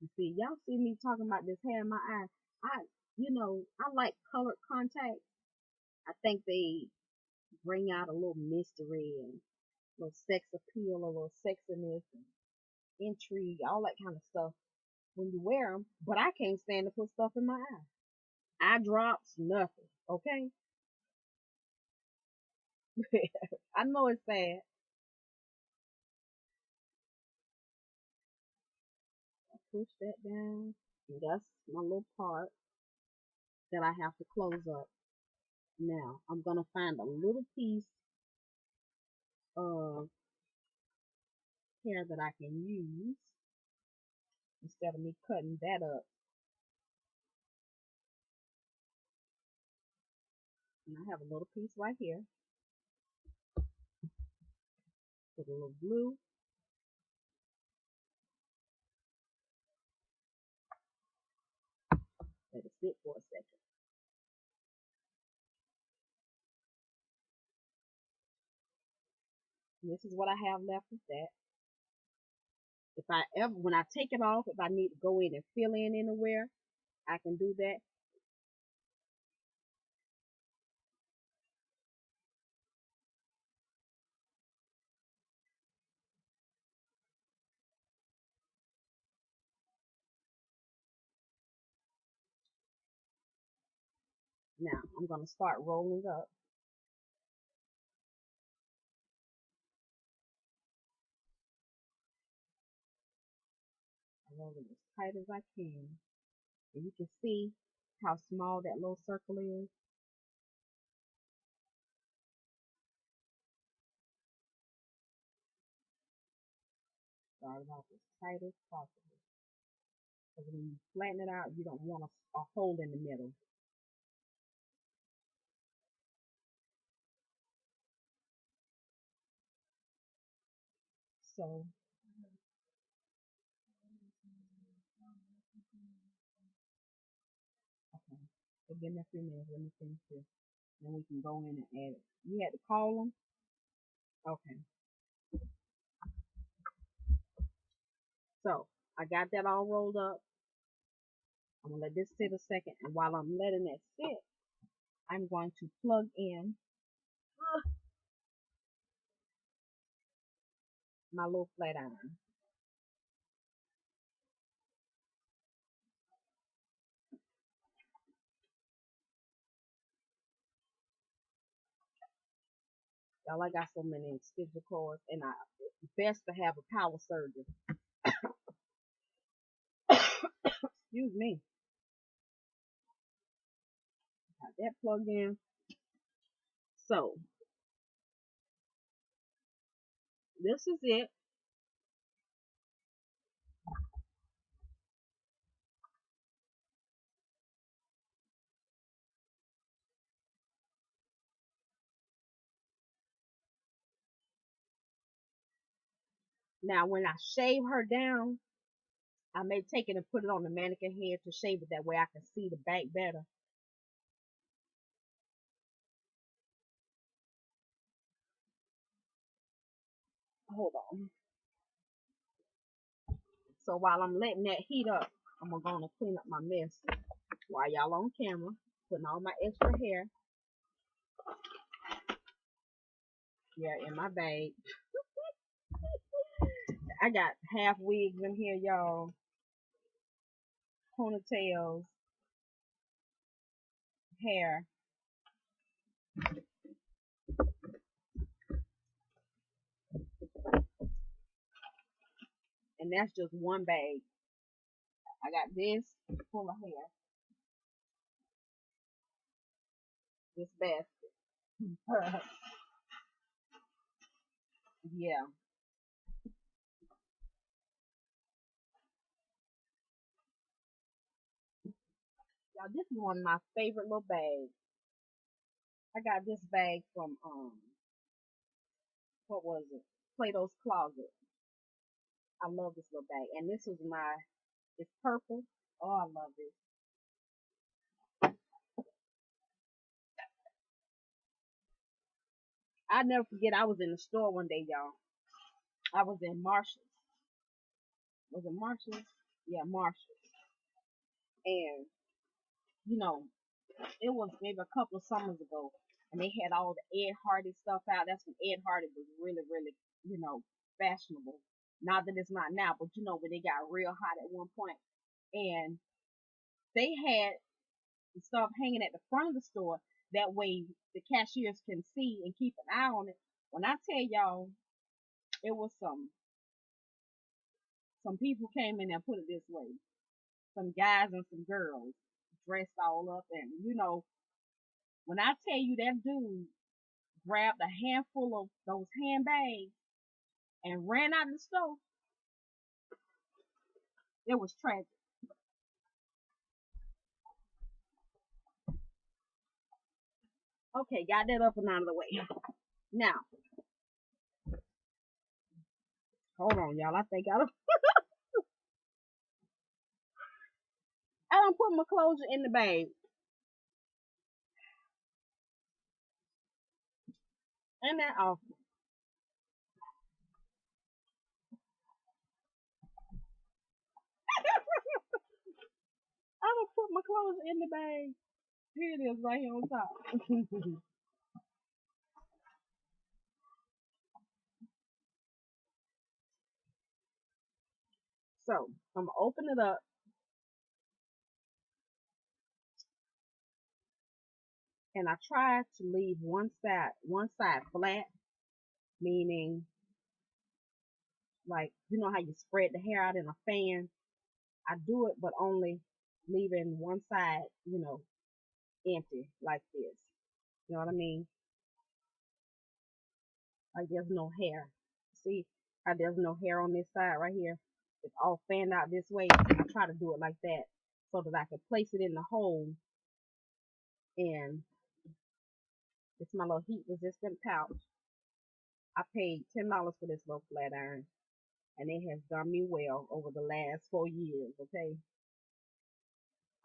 You see, y'all see me talking about this hair in my eye. I like colored contacts. I think they bring out a little mystery and a little sex appeal, a little sexiness and intrigue, all that kind of stuff when you wear them. But I can't stand to put stuff in my eye. Eye drops, nothing. Okay? I know it's sad. I push that down. And that's my little part that I have to close up. Now, I'm going to find a little piece of hair that I can use instead of me cutting that up. And I have a little piece right here. Put a little glue. Let it sit for a second. And this is what I have left of that. When I take it off, if I need to go in and fill in anywhere, I can do that. Now, I'm going to start rolling up. I roll it as tight as I can. And you can see how small that little circle is. Start it off as tight as possible. Because when you flatten it out, you don't want a hole in the middle. So, okay. So give me a few minutes. Let me finish this. Then we can go in and add it. You had to call them? Okay. So, I got that all rolled up. I'm going to let this sit a second. And while I'm letting that sit, I'm going to plug in my little flat iron. Y'all, I got so many extension cords, and it's best to have a power surgeon. Excuse me. Got that plugged in. So this is it. Now, when I shave her down, I may take it and put it on the mannequin head to shave it that way I can see the back better. Hold on. So while I'm letting that heat up, I'm gonna clean up my mess while y'all on camera, putting all my extra hair, yeah, in my bag. I got half wigs in here, y'all, ponytails, hair, and that's just one bag. I got this full of hair, this basket. Yeah, y'all, this is one of my favorite little bags. I got this bag from what was it? Plato's Closet. I love this little bag, and this was it's purple. Oh, I love it. I never forget. I was in the store one day, y'all. I was in Marshalls. Was it Marshalls? Yeah, Marshalls. And you know, it was maybe a couple of summers ago, and they had all the Ed Hardy stuff out. That's when Ed Hardy was really, really, fashionable. Not that it's not now, but when they got real hot at one point, and they had the stuff hanging at the front of the store. That way, the cashiers can see and keep an eye on it. When I tell y'all, it was some people came in and put it this way, some guys and some girls dressed all up, and when I tell you that dude grabbed a handful of those handbags and ran out of the store, it was tragic. Okay, got that up and out of the way. Now, hold on, y'all. I don't put my clothes in the bag. Ain't that awful? I don't put my clothes in the bag. Here it is, right here on top. So I'm gonna open it up, and I try to leave one side flat, meaning like how you spread the hair out in a fan. I do it, but only leaving one side, empty like this. You know what I mean? Like there's no hair. See how there's no hair on this side right here? It's all fanned out this way. I try to do it like that so that I can place it in the hole, and it's my little heat resistant pouch. I paid $10 for this little flat iron, and it has done me well over the last 4 years. Okay,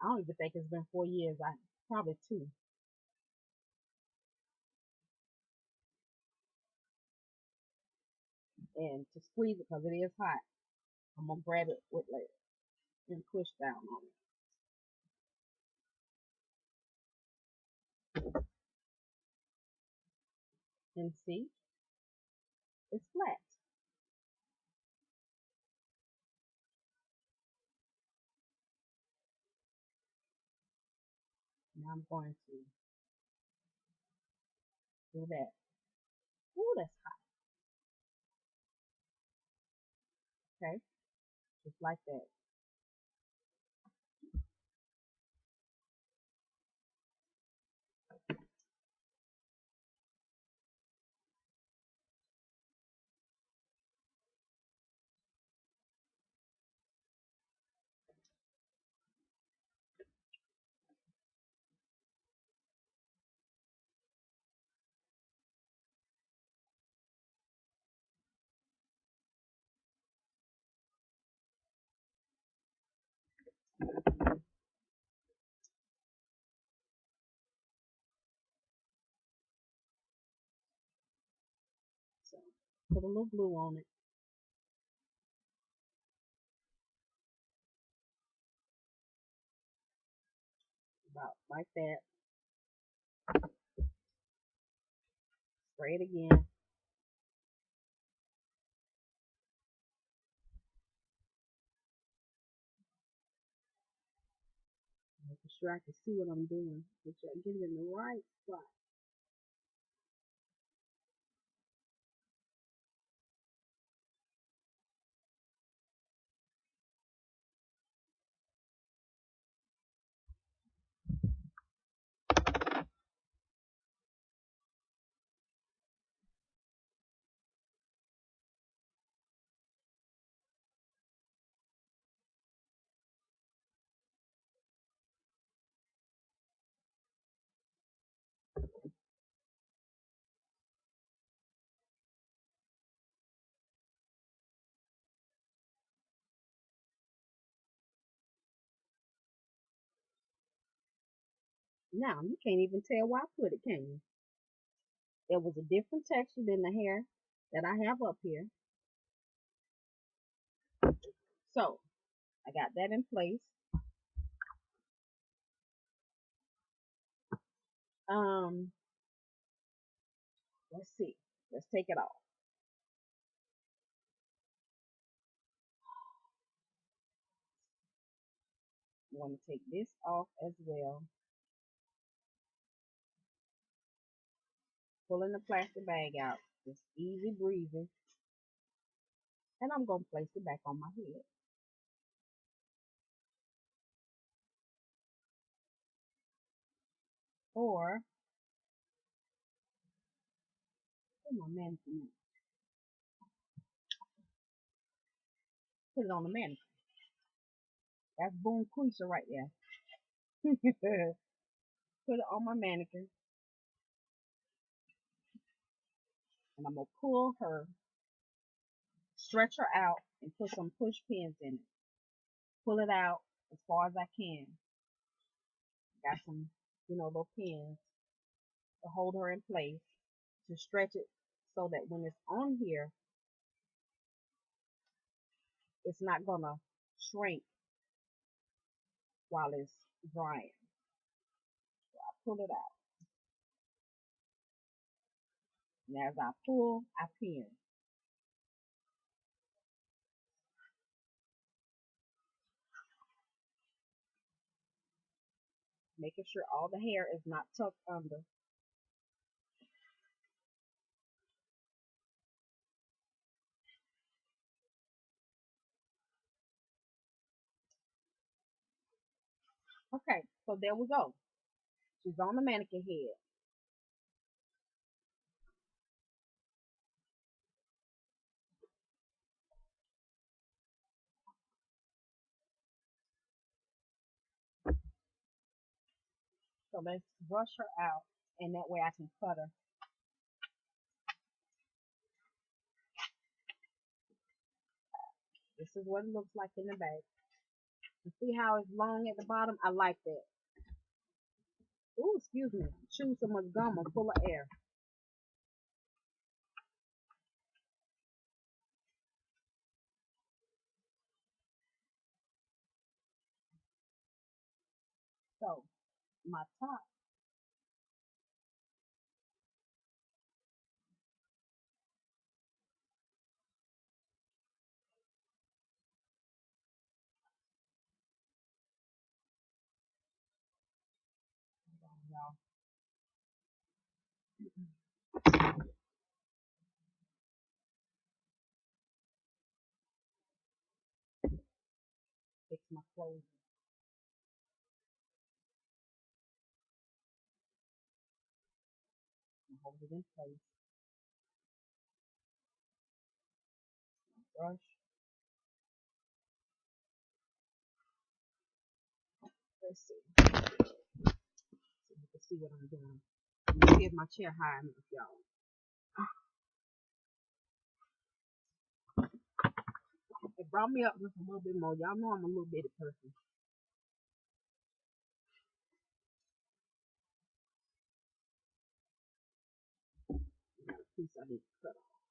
I don't even think it's been 4 years. I probably two. And to squeeze it because it is hot, I'm gonna grab it with like and push down on it, and see, it's flat. Now I'm going to do that. Ooh, that's hot. Okay, just like that. So put a little glue on it, about like that. Spray it again. Making sure I can see what I'm doing. Make sure I get it in the right spot. Now you can't even tell where I put it, can you? It was a different texture than the hair that I have up here. So I got that in place. Um, let's see. Let's take it off. I'm going to take this off as well. Pulling the plastic bag out. Just easy breezy. And I'm going to place it back on my head. Or put my mannequin. Put it on the mannequin. That's Boom Quisha right there. Put it on my mannequin. And I'm going to pull her, stretch her out, and put some push pins in it. Pull it out as far as I can. Got some, little pins to hold her in place, to stretch it so that when it's on here, it's not going to shrink while it's drying. So I pull it out. And as I pull, I pin. Making sure all the hair is not tucked under. Okay, so there we go. She's on the mannequin head. So let's brush her out, and that way I can cut her. This is what it looks like in the back. You see how it's long at the bottom? I like that. Ooh, excuse me. Chewed so much gum, I'm full of air. So my top, y'all. Fix my clothes. And hold it in place. Brush. Let's see. So you can see what I'm doing. Let me see if my chair high enough, y'all. It brought me up just a little bit more. Y'all know I'm a little bitty person. Got a piece I need to cut off.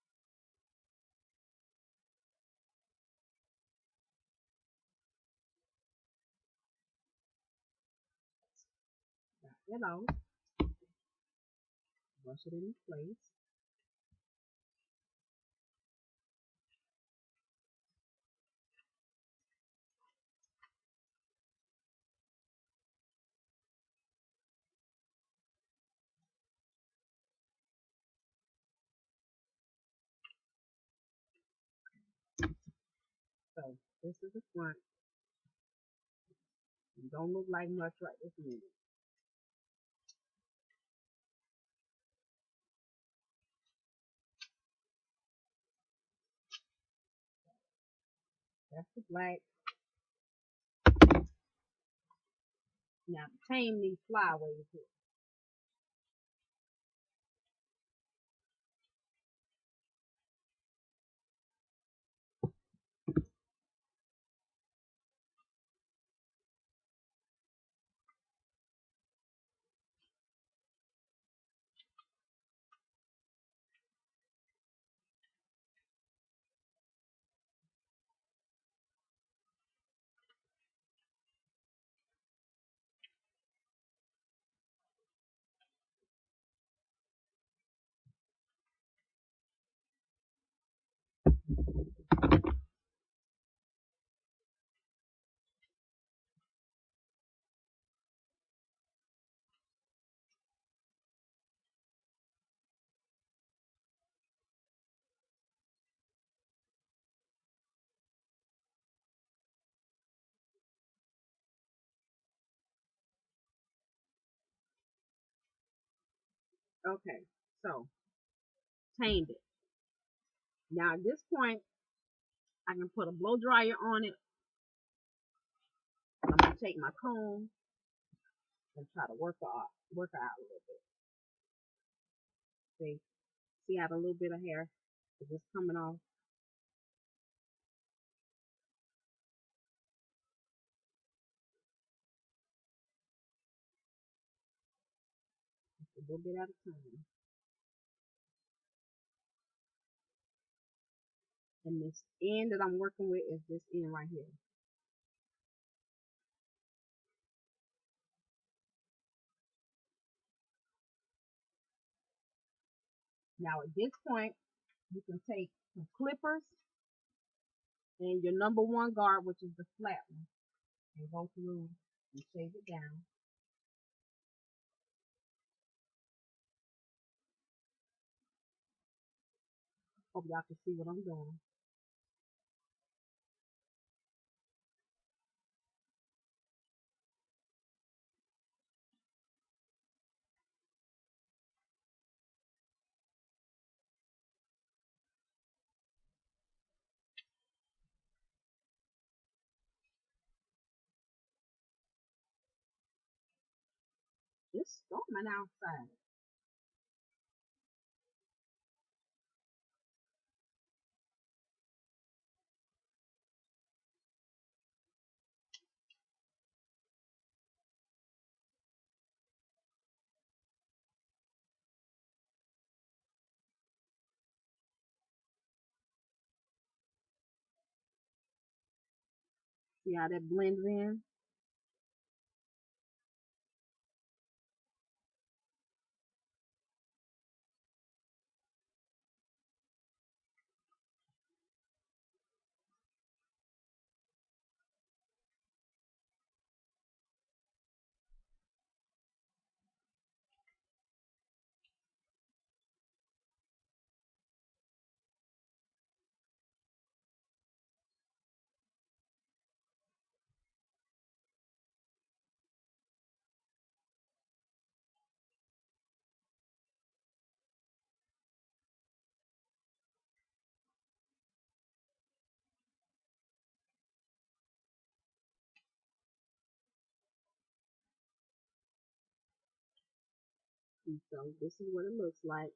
Got that off. Brush it in place. So this is the front. It don't look like much right this minute. That's the black. Now tame these flyaways here. Okay, so tamed it. Now at this point, I can put a blow dryer on it. I'm gonna take my comb and try to work her out a little bit. See how the little bit of hair is just coming off. Just a little bit at a time. And this end that I'm working with is this end right here. Now at this point, you can take some clippers and your number one guard, which is the flat one, and go through and shave it down. Hope y'all can see what I'm doing. It's storming outside. See how that blends in? And so this is what it looks like.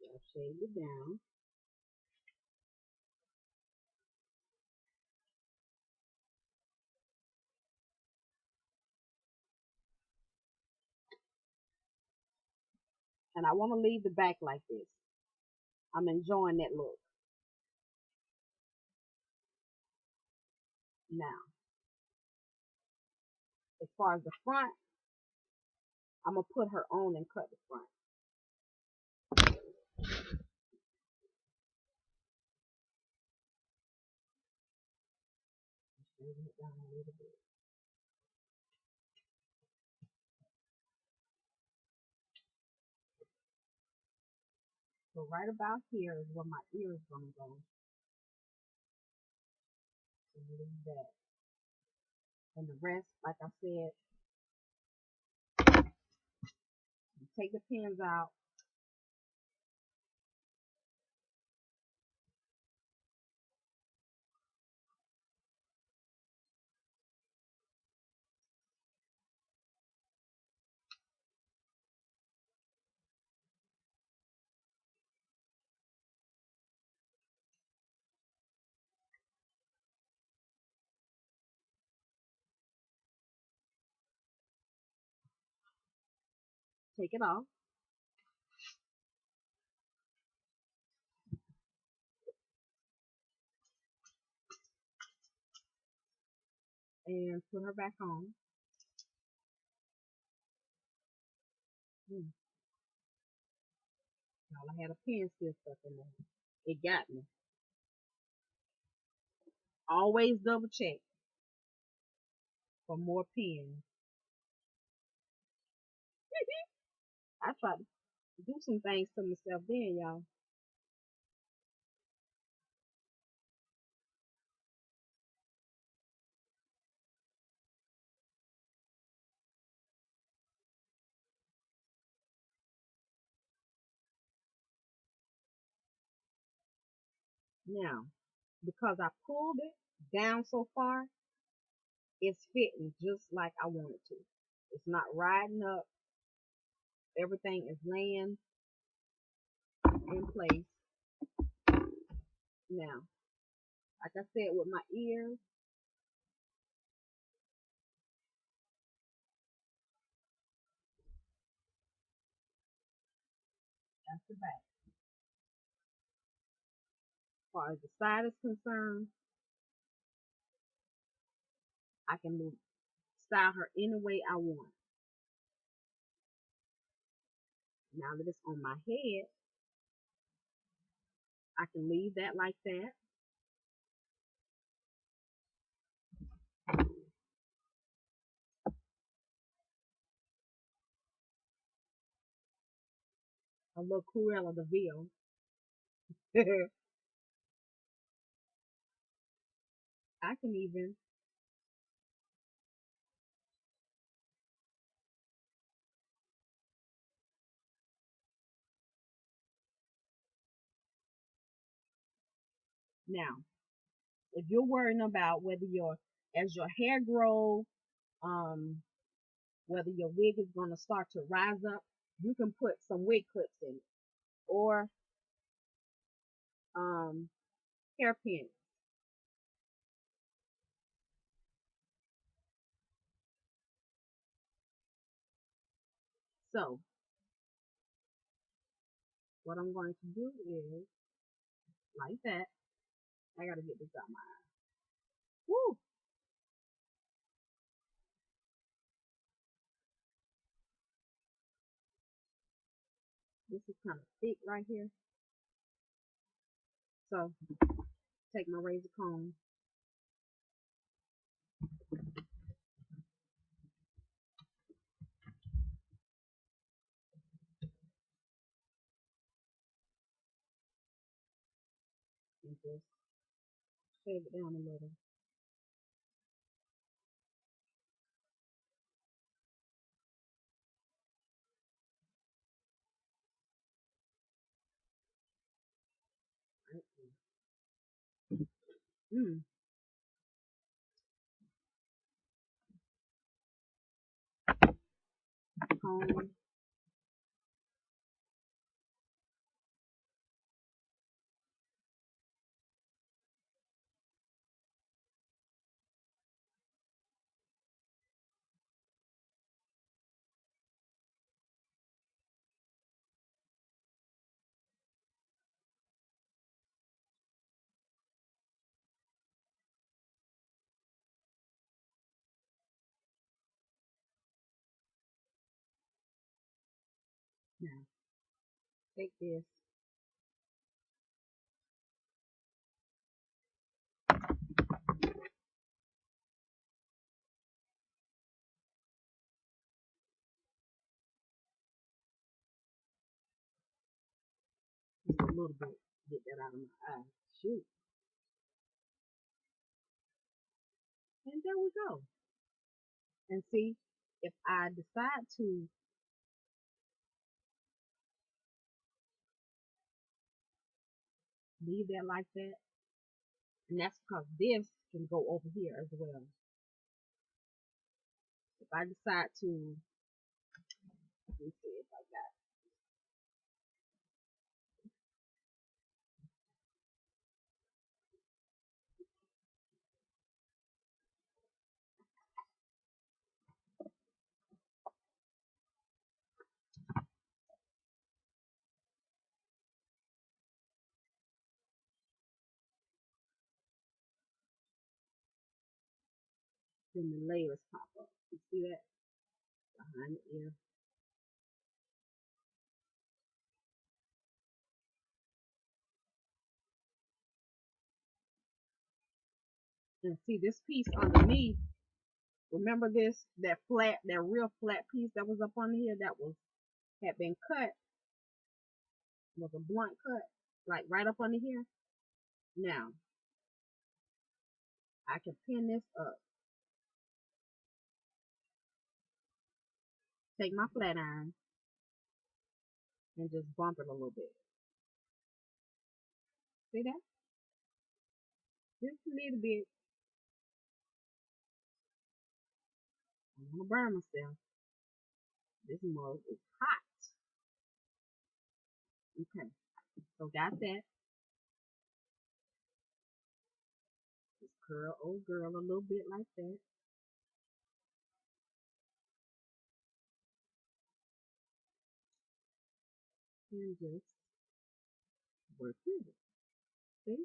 So I've shaved it down. And I want to leave the back like this. I'm enjoying that look. Now, as far as the front, I'm going to put her on and cut the front. Shaving it down a little bit. So right about here is where my ear is going to go. So leave that. And the rest, like I said, take the pins out. Take it off. And put her back on. Y'all, I had a pin still stuck in there. It got me. Always double check for more pins. I tried to do some things to myself then, y'all. Now, because I pulled it down so far, it's fitting just like I want it to. It's not riding up. Everything is laying in place. Now, like I said with my ears, that's the back. As far as the side is concerned, I can style her any way I want. Now that it's on my head, I can leave that like that. A little Cruella de Vil. I can even now, if you're worrying about whether as your hair grows, um, whether your wig is going to start to rise up, you can put some wig clips in it or um, hairpins. So what I'm going to do is like that. I got to get this out my eye. Woo! This is kind of thick right here. So take my razor comb and just shave it down a little. Right? Mm. tone. Now, take this. Just a little bit. Get that out of my eye. Shoot. And there we go. And see, if I decide to leave that like that, and that's because this can go over here as well. If I decide to, let me see if I got then the layers pop up. You see that? Behind the ear. And see this piece underneath, remember this, that flat, that real flat piece that was up under here that had been cut, was a blunt cut, like right up under here. Now, I can pin this up, take my flat iron, and just bump it a little bit. See that? Just a little bit. I don't want to burn myself. This mug is hot. Okay, so got that. Just curl old girl a little bit like that. And just work with it. See?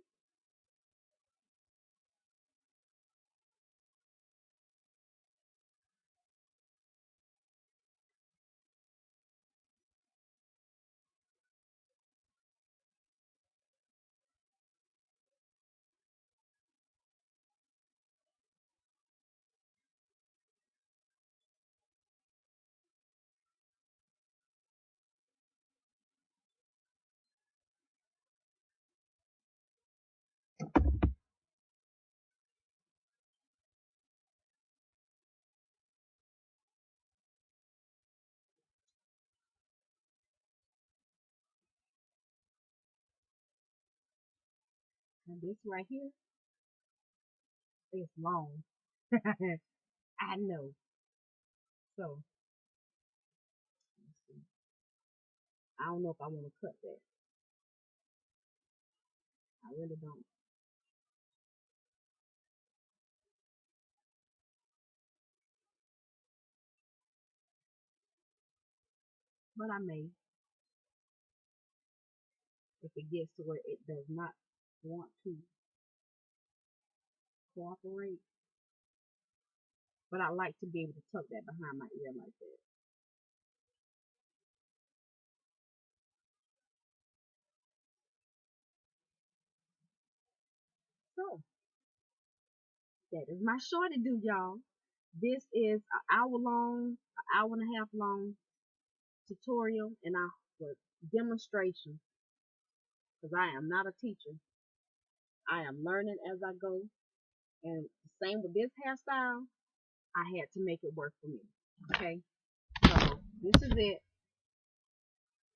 And this right here is long. I know. So, let's see. I don't know if I want to cut that. I really don't. But I may, if it gets to where it does not want to cooperate. But I like to be able to tuck that behind my ear like that. So, that is my shorty do, y'all. This is an hour long, an hour and a half long tutorial and I was demonstration because I am not a teacher. I am learning as I go. And same with this hairstyle, I had to make it work for me. Okay, so this is it.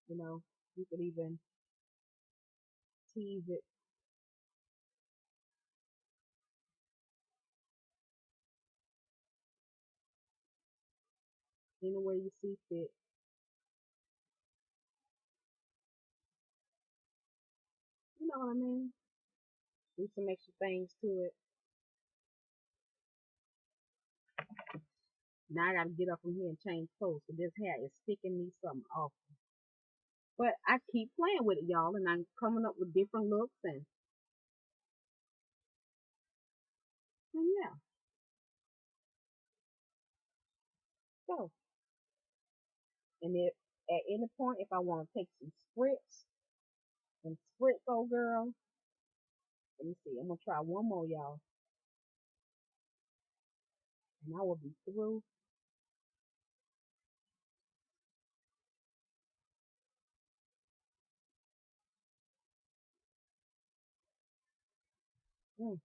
You know, you could even tease it any way you see fit. know what I mean? Do some extra things to it. Now I gotta get up from here and change clothes because this hair is sticking me something off. But I keep playing with it, y'all, and I'm coming up with different looks and yeah. So, and if at any point if I want to take some spritz, old girl. Let me see. I'm gonna try one more, y'all, and I will be through. Mm.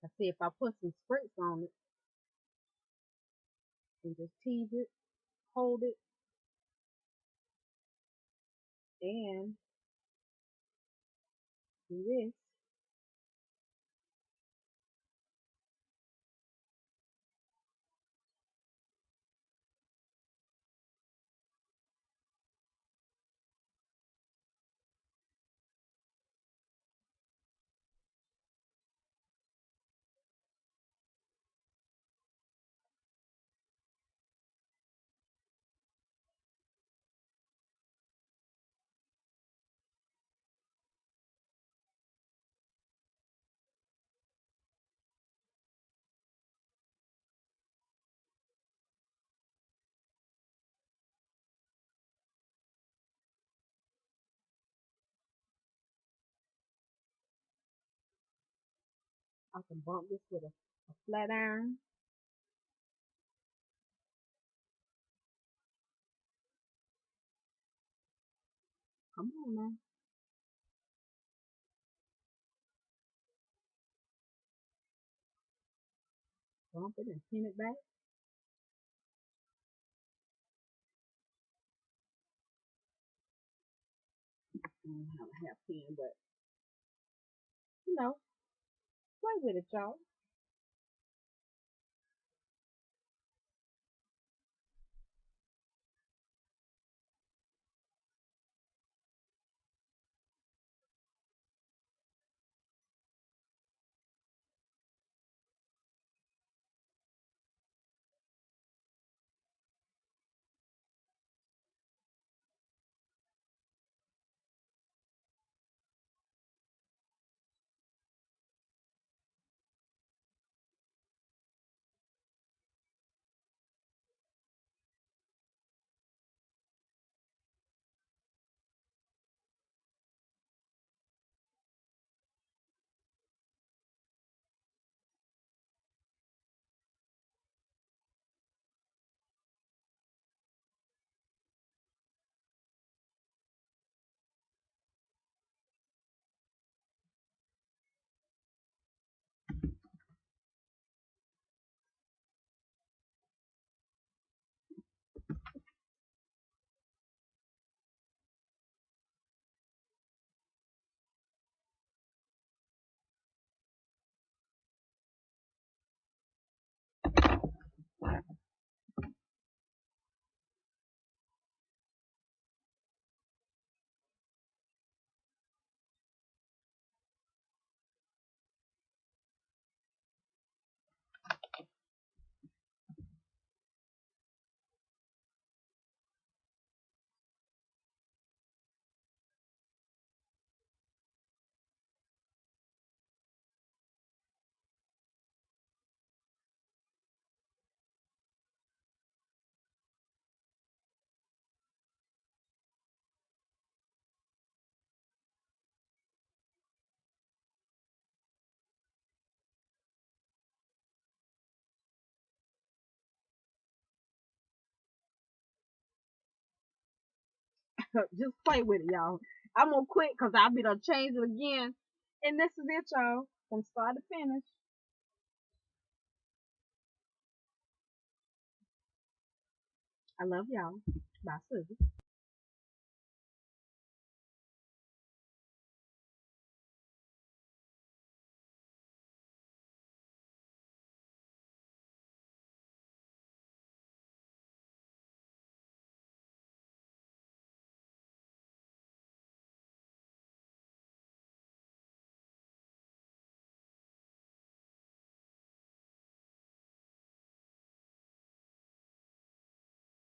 I see if I put some spritz on it and just tease it, hold it, and do this. I can bump this with a flat iron. Come on now. Bump it and pin it back. I don't have a half pin, but you know, play with it, y'all. Just play with it, y'all. I'm gonna quit because I'll be done change it again. And this is it, y'all. From start to finish. I love y'all. Bye, Susie.